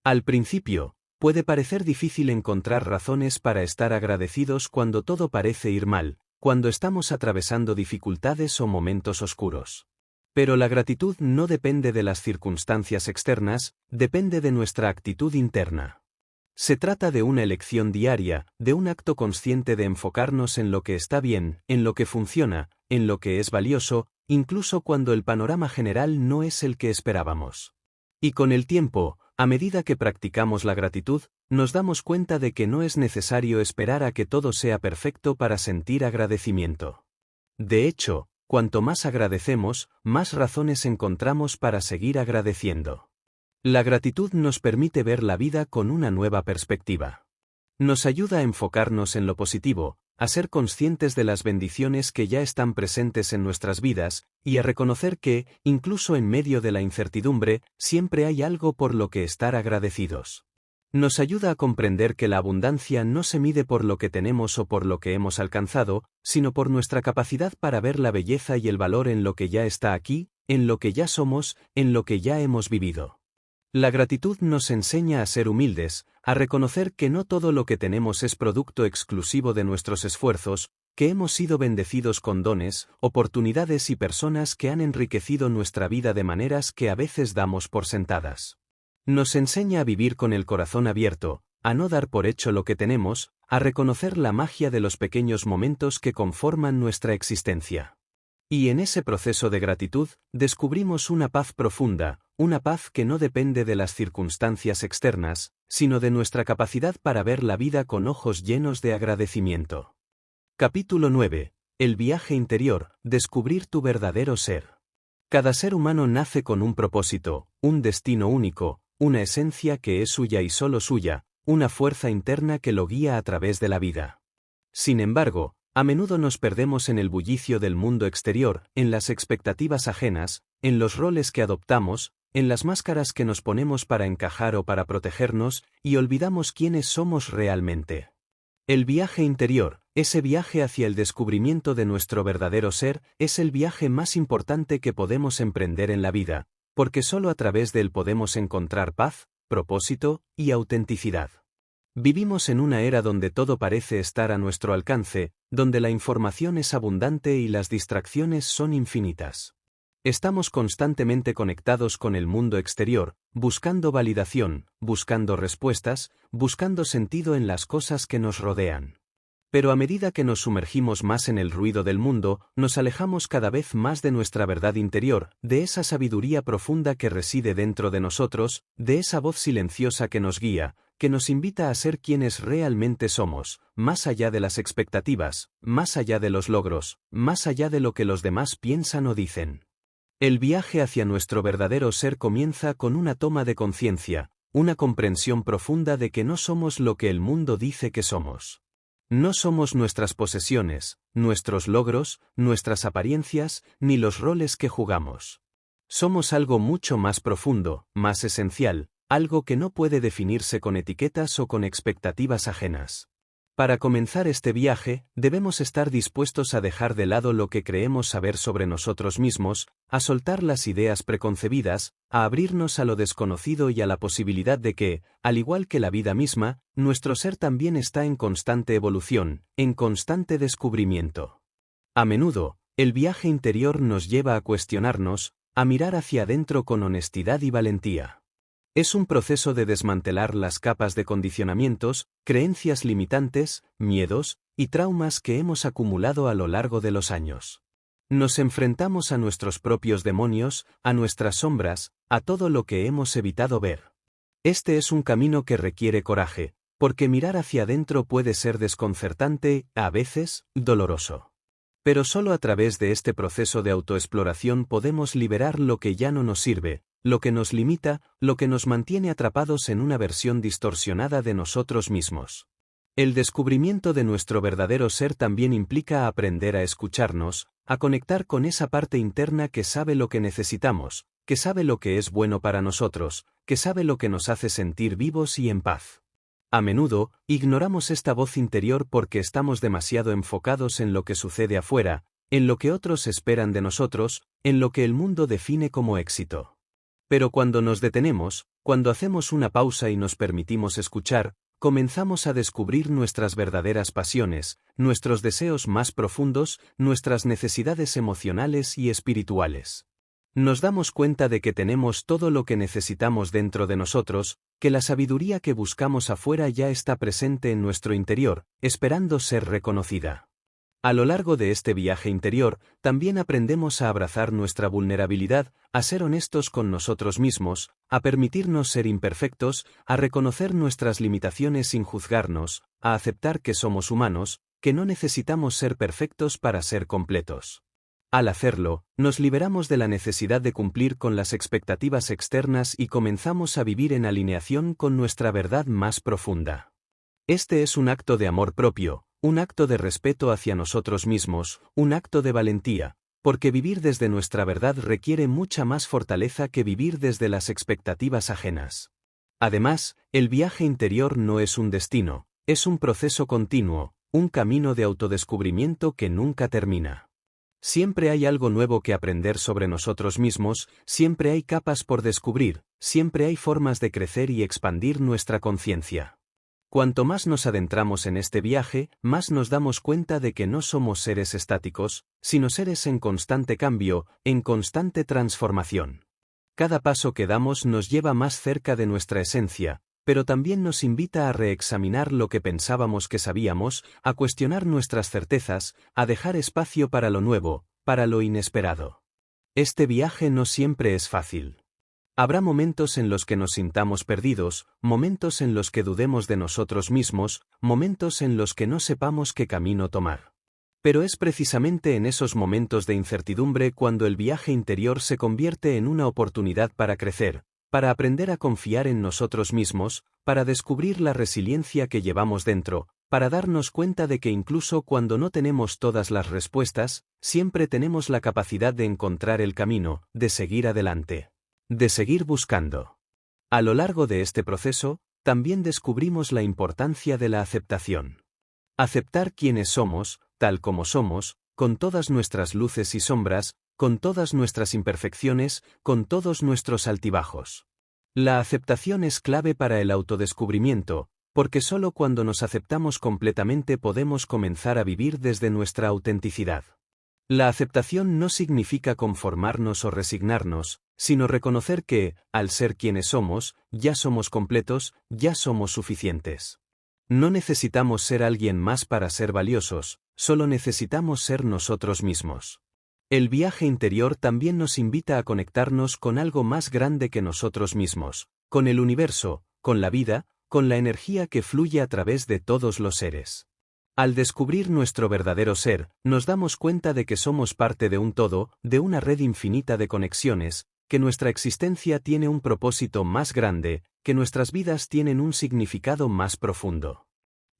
Al principio, puede parecer difícil encontrar razones para estar agradecidos cuando todo parece ir mal, cuando estamos atravesando dificultades o momentos oscuros. Pero la gratitud no depende de las circunstancias externas, depende de nuestra actitud interna. Se trata de una elección diaria, de un acto consciente de enfocarnos en lo que está bien, en lo que funciona, en lo que es valioso, incluso cuando el panorama general no es el que esperábamos. Y con el tiempo, a medida que practicamos la gratitud, nos damos cuenta de que no es necesario esperar a que todo sea perfecto para sentir agradecimiento. De hecho, cuanto más agradecemos, más razones encontramos para seguir agradeciendo. La gratitud nos permite ver la vida con una nueva perspectiva. Nos ayuda a enfocarnos en lo positivo, a ser conscientes de las bendiciones que ya están presentes en nuestras vidas, y a reconocer que, incluso en medio de la incertidumbre, siempre hay algo por lo que estar agradecidos. Nos ayuda a comprender que la abundancia no se mide por lo que tenemos o por lo que hemos alcanzado, sino por nuestra capacidad para ver la belleza y el valor en lo que ya está aquí, en lo que ya somos, en lo que ya hemos vivido. La gratitud nos enseña a ser humildes, a reconocer que no todo lo que tenemos es producto exclusivo de nuestros esfuerzos, que hemos sido bendecidos con dones, oportunidades y personas que han enriquecido nuestra vida de maneras que a veces damos por sentadas. Nos enseña a vivir con el corazón abierto, a no dar por hecho lo que tenemos, a reconocer la magia de los pequeños momentos que conforman nuestra existencia. Y en ese proceso de gratitud, descubrimos una paz profunda, una paz que no depende de las circunstancias externas, sino de nuestra capacidad para ver la vida con ojos llenos de agradecimiento. Capítulo 9. El viaje interior, descubrir tu verdadero ser. Cada ser humano nace con un propósito, un destino único, una esencia que es suya y solo suya, una fuerza interna que lo guía a través de la vida. Sin embargo, A menudo nos perdemos en el bullicio del mundo exterior, en las expectativas ajenas, en los roles que adoptamos, en las máscaras que nos ponemos para encajar o para protegernos, y olvidamos quiénes somos realmente. El viaje interior, ese viaje hacia el descubrimiento de nuestro verdadero ser, es el viaje más importante que podemos emprender en la vida, porque solo a través de él podemos encontrar paz, propósito y autenticidad. Vivimos en una era donde todo parece estar a nuestro alcance, donde la información es abundante y las distracciones son infinitas. Estamos constantemente conectados con el mundo exterior, buscando validación, buscando respuestas, buscando sentido en las cosas que nos rodean. Pero a medida que nos sumergimos más en el ruido del mundo, nos alejamos cada vez más de nuestra verdad interior, de esa sabiduría profunda que reside dentro de nosotros, de esa voz silenciosa que nos guía, que nos invita a ser quienes realmente somos, más allá de las expectativas, más allá de los logros, más allá de lo que los demás piensan o dicen. El viaje hacia nuestro verdadero ser comienza con una toma de conciencia, una comprensión profunda de que no somos lo que el mundo dice que somos. No somos nuestras posesiones, nuestros logros, nuestras apariencias, ni los roles que jugamos. Somos algo mucho más profundo, más esencial, algo que no puede definirse con etiquetas o con expectativas ajenas. Para comenzar este viaje, debemos estar dispuestos a dejar de lado lo que creemos saber sobre nosotros mismos, a soltar las ideas preconcebidas, a abrirnos a lo desconocido y a la posibilidad de que, al igual que la vida misma, nuestro ser también está en constante evolución, en constante descubrimiento. A menudo, el viaje interior nos lleva a cuestionarnos, a mirar hacia adentro con honestidad y valentía. Es un proceso de desmantelar las capas de condicionamientos, creencias limitantes, miedos y traumas que hemos acumulado a lo largo de los años. Nos enfrentamos a nuestros propios demonios, a nuestras sombras, a todo lo que hemos evitado ver. Este es un camino que requiere coraje, porque mirar hacia adentro puede ser desconcertante, a veces, doloroso. Pero solo a través de este proceso de autoexploración podemos liberar lo que ya no nos sirve, lo que nos limita, lo que nos mantiene atrapados en una versión distorsionada de nosotros mismos. El descubrimiento de nuestro verdadero ser también implica aprender a escucharnos, a conectar con esa parte interna que sabe lo que necesitamos, que sabe lo que es bueno para nosotros, que sabe lo que nos hace sentir vivos y en paz. A menudo, ignoramos esta voz interior porque estamos demasiado enfocados en lo que sucede afuera, en lo que otros esperan de nosotros, en lo que el mundo define como éxito. Pero cuando nos detenemos, cuando hacemos una pausa y nos permitimos escuchar, comenzamos a descubrir nuestras verdaderas pasiones, nuestros deseos más profundos, nuestras necesidades emocionales y espirituales. Nos damos cuenta de que tenemos todo lo que necesitamos dentro de nosotros, que la sabiduría que buscamos afuera ya está presente en nuestro interior, esperando ser reconocida. A lo largo de este viaje interior, también aprendemos a abrazar nuestra vulnerabilidad, a ser honestos con nosotros mismos, a permitirnos ser imperfectos, a reconocer nuestras limitaciones sin juzgarnos, a aceptar que somos humanos, que no necesitamos ser perfectos para ser completos. Al hacerlo, nos liberamos de la necesidad de cumplir con las expectativas externas y comenzamos a vivir en alineación con nuestra verdad más profunda. Este es un acto de amor propio, un acto de respeto hacia nosotros mismos, un acto de valentía, porque vivir desde nuestra verdad requiere mucha más fortaleza que vivir desde las expectativas ajenas. Además, el viaje interior no es un destino, es un proceso continuo, un camino de autodescubrimiento que nunca termina. Siempre hay algo nuevo que aprender sobre nosotros mismos, siempre hay capas por descubrir, siempre hay formas de crecer y expandir nuestra conciencia. Cuanto más nos adentramos en este viaje, más nos damos cuenta de que no somos seres estáticos, sino seres en constante cambio, en constante transformación. Cada paso que damos nos lleva más cerca de nuestra esencia, pero también nos invita a reexaminar lo que pensábamos que sabíamos, a cuestionar nuestras certezas, a dejar espacio para lo nuevo, para lo inesperado. Este viaje no siempre es fácil. Habrá momentos en los que nos sintamos perdidos, momentos en los que dudemos de nosotros mismos, momentos en los que no sepamos qué camino tomar. Pero es precisamente en esos momentos de incertidumbre cuando el viaje interior se convierte en una oportunidad para crecer, para aprender a confiar en nosotros mismos, para descubrir la resiliencia que llevamos dentro, para darnos cuenta de que incluso cuando no tenemos todas las respuestas, siempre tenemos la capacidad de encontrar el camino, de seguir adelante, de seguir buscando. A lo largo de este proceso, también descubrimos la importancia de la aceptación. Aceptar quiénes somos, tal como somos, con todas nuestras luces y sombras, con todas nuestras imperfecciones, con todos nuestros altibajos. La aceptación es clave para el autodescubrimiento, porque solo cuando nos aceptamos completamente podemos comenzar a vivir desde nuestra autenticidad. La aceptación no significa conformarnos o resignarnos, sino reconocer que, al ser quienes somos, ya somos completos, ya somos suficientes. No necesitamos ser alguien más para ser valiosos, solo necesitamos ser nosotros mismos. El viaje interior también nos invita a conectarnos con algo más grande que nosotros mismos, con el universo, con la vida, con la energía que fluye a través de todos los seres. Al descubrir nuestro verdadero ser, nos damos cuenta de que somos parte de un todo, de una red infinita de conexiones, que nuestra existencia tiene un propósito más grande, que nuestras vidas tienen un significado más profundo.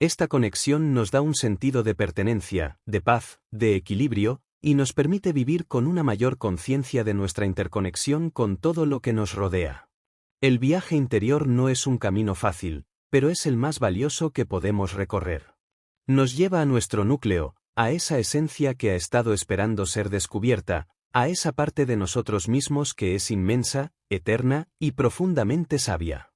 Esta conexión nos da un sentido de pertenencia, de paz, de equilibrio, y nos permite vivir con una mayor conciencia de nuestra interconexión con todo lo que nos rodea. El viaje interior no es un camino fácil, pero es el más valioso que podemos recorrer. Nos lleva a nuestro núcleo, a esa esencia que ha estado esperando ser descubierta, a esa parte de nosotros mismos que es inmensa, eterna y profundamente sabia.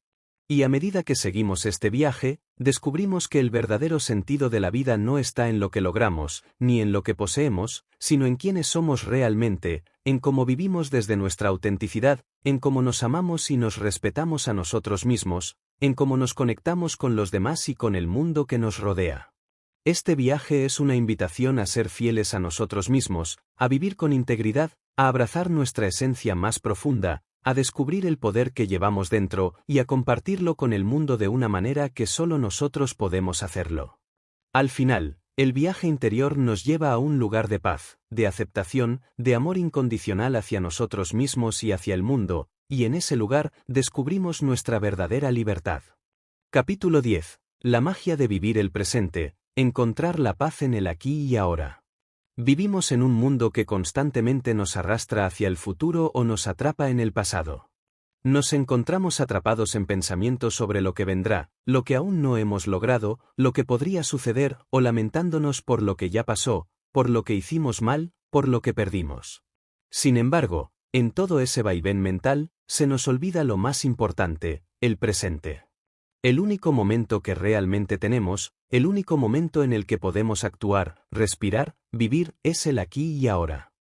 Y a medida que seguimos este viaje, descubrimos que el verdadero sentido de la vida no está en lo que logramos, ni en lo que poseemos, sino en quiénes somos realmente, en cómo vivimos desde nuestra autenticidad, en cómo nos amamos y nos respetamos a nosotros mismos, en cómo nos conectamos con los demás y con el mundo que nos rodea. Este viaje es una invitación a ser fieles a nosotros mismos, a vivir con integridad, a abrazar nuestra esencia más profunda, a descubrir el poder que llevamos dentro y a compartirlo con el mundo de una manera que solo nosotros podemos hacerlo. Al final, el viaje interior nos lleva a un lugar de paz, de aceptación, de amor incondicional hacia nosotros mismos y hacia el mundo, y en ese lugar descubrimos nuestra verdadera libertad. Capítulo 10. La magia de vivir el presente, encontrar la paz en el aquí y ahora. Vivimos en un mundo que constantemente nos arrastra hacia el futuro o nos atrapa en el pasado. Nos encontramos atrapados en pensamientos sobre lo que vendrá, lo que aún no hemos logrado, lo que podría suceder o lamentándonos por lo que ya pasó, por lo que hicimos mal, por lo que perdimos. Sin embargo, en todo ese vaivén mental, se nos olvida lo más importante, el presente. El único momento que realmente tenemos, el único momento en el que podemos actuar, respirar, vivir, es el aquí y ahora.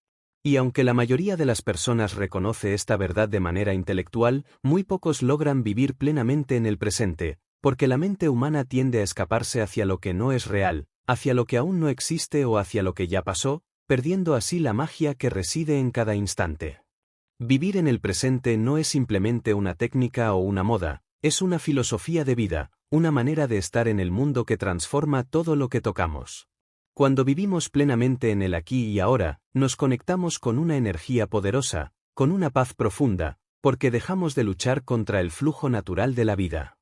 Y aunque la mayoría de las personas reconoce esta verdad de manera intelectual, muy pocos logran vivir plenamente en el presente, porque la mente humana tiende a escaparse hacia lo que no es real, hacia lo que aún no existe o hacia lo que ya pasó, perdiendo así la magia que reside en cada instante. Vivir en el presente no es simplemente una técnica o una moda, es una filosofía de vida, una manera de estar en el mundo que transforma todo lo que tocamos. Cuando vivimos plenamente en el aquí y ahora, nos conectamos con una energía poderosa, con una paz profunda, porque dejamos de luchar contra el flujo natural de la vida.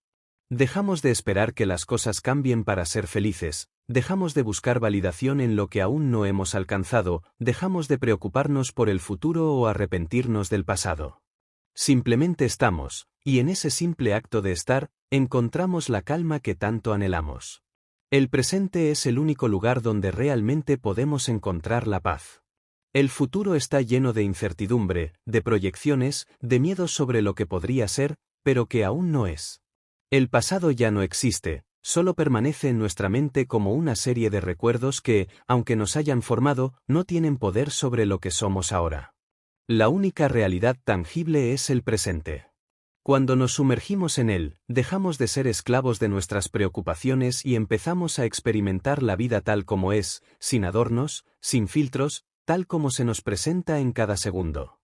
Dejamos de esperar que las cosas cambien para ser felices, dejamos de buscar validación en lo que aún no hemos alcanzado, dejamos de preocuparnos por el futuro o arrepentirnos del pasado. Simplemente estamos, y en ese simple acto de estar, encontramos la calma que tanto anhelamos. El presente es el único lugar donde realmente podemos encontrar la paz. El futuro está lleno de incertidumbre, de proyecciones, de miedos sobre lo que podría ser, pero que aún no es. El pasado ya no existe, solo permanece en nuestra mente como una serie de recuerdos que, aunque nos hayan formado, no tienen poder sobre lo que somos ahora. La única realidad tangible es el presente. Cuando nos sumergimos en él, dejamos de ser esclavos de nuestras preocupaciones y empezamos a experimentar la vida tal como es, sin adornos, sin filtros, tal como se nos presenta en cada segundo.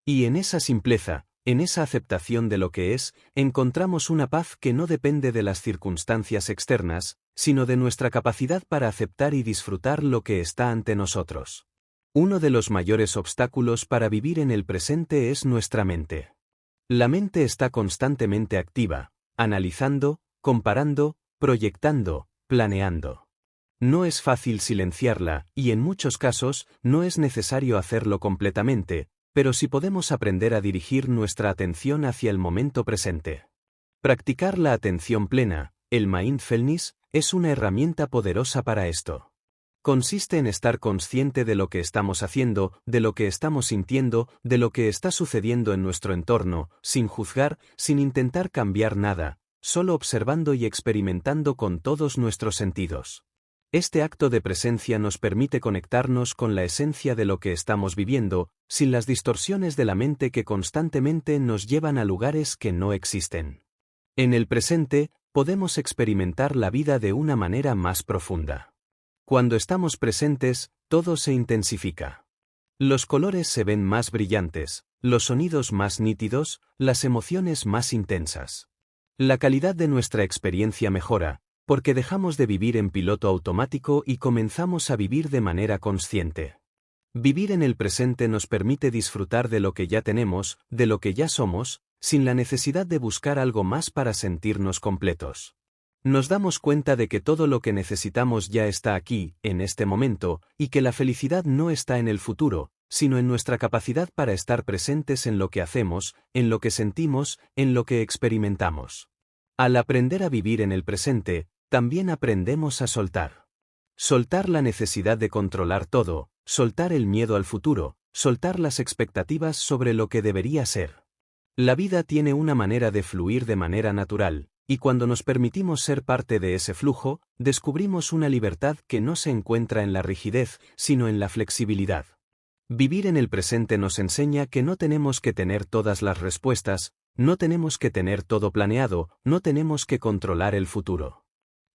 Y en esa simpleza, en esa aceptación de lo que es, encontramos una paz que no depende de las circunstancias externas, sino de nuestra capacidad para aceptar y disfrutar lo que está ante nosotros. Uno de los mayores obstáculos para vivir en el presente es nuestra mente. La mente está constantemente activa, analizando, comparando, proyectando, planeando. No es fácil silenciarla, y en muchos casos, no es necesario hacerlo completamente, pero sí podemos aprender a dirigir nuestra atención hacia el momento presente. Practicar la atención plena, el mindfulness, es una herramienta poderosa para esto. Consiste en estar consciente de lo que estamos haciendo, de lo que estamos sintiendo, de lo que está sucediendo en nuestro entorno, sin juzgar, sin intentar cambiar nada, solo observando y experimentando con todos nuestros sentidos. Este acto de presencia nos permite conectarnos con la esencia de lo que estamos viviendo, sin las distorsiones de la mente que constantemente nos llevan a lugares que no existen. En el presente, podemos experimentar la vida de una manera más profunda. Cuando estamos presentes, todo se intensifica. Los colores se ven más brillantes, los sonidos más nítidos, las emociones más intensas. La calidad de nuestra experiencia mejora, porque dejamos de vivir en piloto automático y comenzamos a vivir de manera consciente. Vivir en el presente nos permite disfrutar de lo que ya tenemos, de lo que ya somos, sin la necesidad de buscar algo más para sentirnos completos. Nos damos cuenta de que todo lo que necesitamos ya está aquí, en este momento, y que la felicidad no está en el futuro, sino en nuestra capacidad para estar presentes en lo que hacemos, en lo que sentimos, en lo que experimentamos. Al aprender a vivir en el presente, también aprendemos a soltar. Soltar la necesidad de controlar todo, soltar el miedo al futuro, soltar las expectativas sobre lo que debería ser. La vida tiene una manera de fluir de manera natural, y cuando nos permitimos ser parte de ese flujo, descubrimos una libertad que no se encuentra en la rigidez, sino en la flexibilidad. Vivir en el presente nos enseña que no tenemos que tener todas las respuestas, no tenemos que tener todo planeado, no tenemos que controlar el futuro.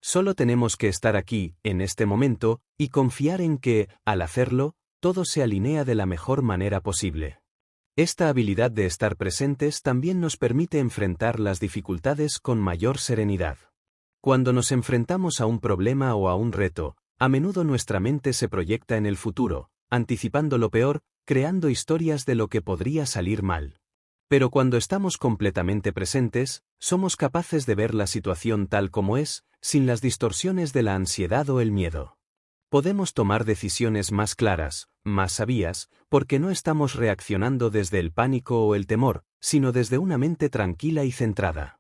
Solo tenemos que estar aquí, en este momento, y confiar en que, al hacerlo, todo se alinea de la mejor manera posible. Esta habilidad de estar presentes también nos permite enfrentar las dificultades con mayor serenidad. Cuando nos enfrentamos a un problema o a un reto, a menudo nuestra mente se proyecta en el futuro, anticipando lo peor, creando historias de lo que podría salir mal. Pero cuando estamos completamente presentes, somos capaces de ver la situación tal como es, sin las distorsiones de la ansiedad o el miedo. Podemos tomar decisiones más claras, más sabias, porque no estamos reaccionando desde el pánico o el temor, sino desde una mente tranquila y centrada.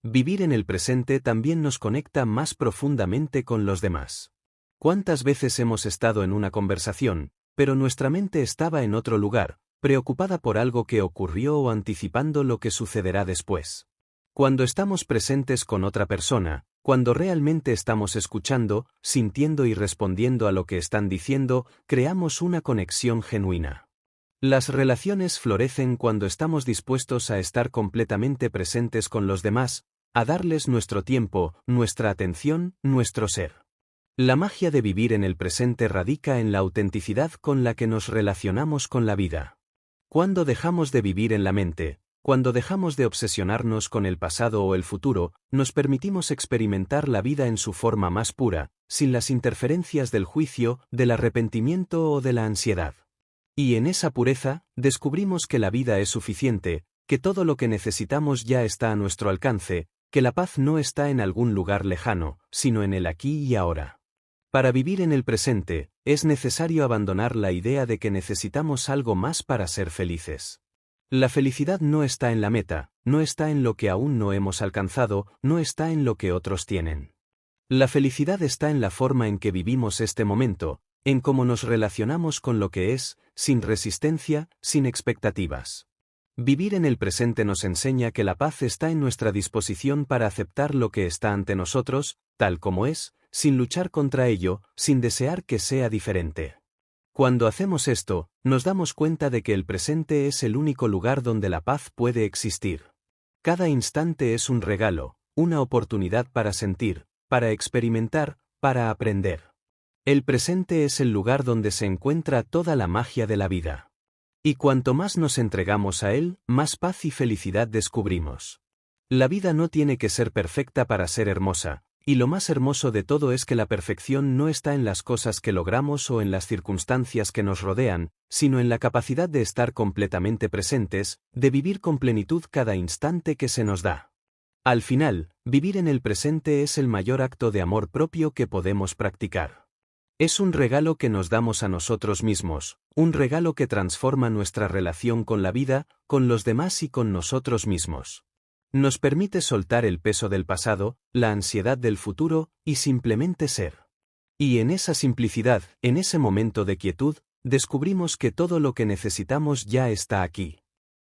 Vivir en el presente también nos conecta más profundamente con los demás. ¿Cuántas veces hemos estado en una conversación, pero nuestra mente estaba en otro lugar, preocupada por algo que ocurrió o anticipando lo que sucederá después? Cuando estamos presentes con otra persona, cuando realmente estamos escuchando, sintiendo y respondiendo a lo que están diciendo, creamos una conexión genuina. Las relaciones florecen cuando estamos dispuestos a estar completamente presentes con los demás, a darles nuestro tiempo, nuestra atención, nuestro ser. La magia de vivir en el presente radica en la autenticidad con la que nos relacionamos con la vida. Cuando dejamos de vivir en la mente, cuando dejamos de obsesionarnos con el pasado o el futuro, nos permitimos experimentar la vida en su forma más pura, sin las interferencias del juicio, del arrepentimiento o de la ansiedad. Y en esa pureza, descubrimos que la vida es suficiente, que todo lo que necesitamos ya está a nuestro alcance, que la paz no está en algún lugar lejano, sino en el aquí y ahora. Para vivir en el presente, es necesario abandonar la idea de que necesitamos algo más para ser felices. La felicidad no está en la meta, no está en lo que aún no hemos alcanzado, no está en lo que otros tienen. La felicidad está en la forma en que vivimos este momento, en cómo nos relacionamos con lo que es, sin resistencia, sin expectativas. Vivir en el presente nos enseña que la paz está en nuestra disposición para aceptar lo que está ante nosotros, tal como es, sin luchar contra ello, sin desear que sea diferente. Cuando hacemos esto, nos damos cuenta de que el presente es el único lugar donde la paz puede existir. Cada instante es un regalo, una oportunidad para sentir, para experimentar, para aprender. El presente es el lugar donde se encuentra toda la magia de la vida. Y cuanto más nos entregamos a él, más paz y felicidad descubrimos. La vida no tiene que ser perfecta para ser hermosa. Y lo más hermoso de todo es que la perfección no está en las cosas que logramos o en las circunstancias que nos rodean, sino en la capacidad de estar completamente presentes, de vivir con plenitud cada instante que se nos da. Al final, vivir en el presente es el mayor acto de amor propio que podemos practicar. Es un regalo que nos damos a nosotros mismos, un regalo que transforma nuestra relación con la vida, con los demás y con nosotros mismos. Nos permite soltar el peso del pasado, la ansiedad del futuro, y simplemente ser. Y en esa simplicidad, en ese momento de quietud, descubrimos que todo lo que necesitamos ya está aquí.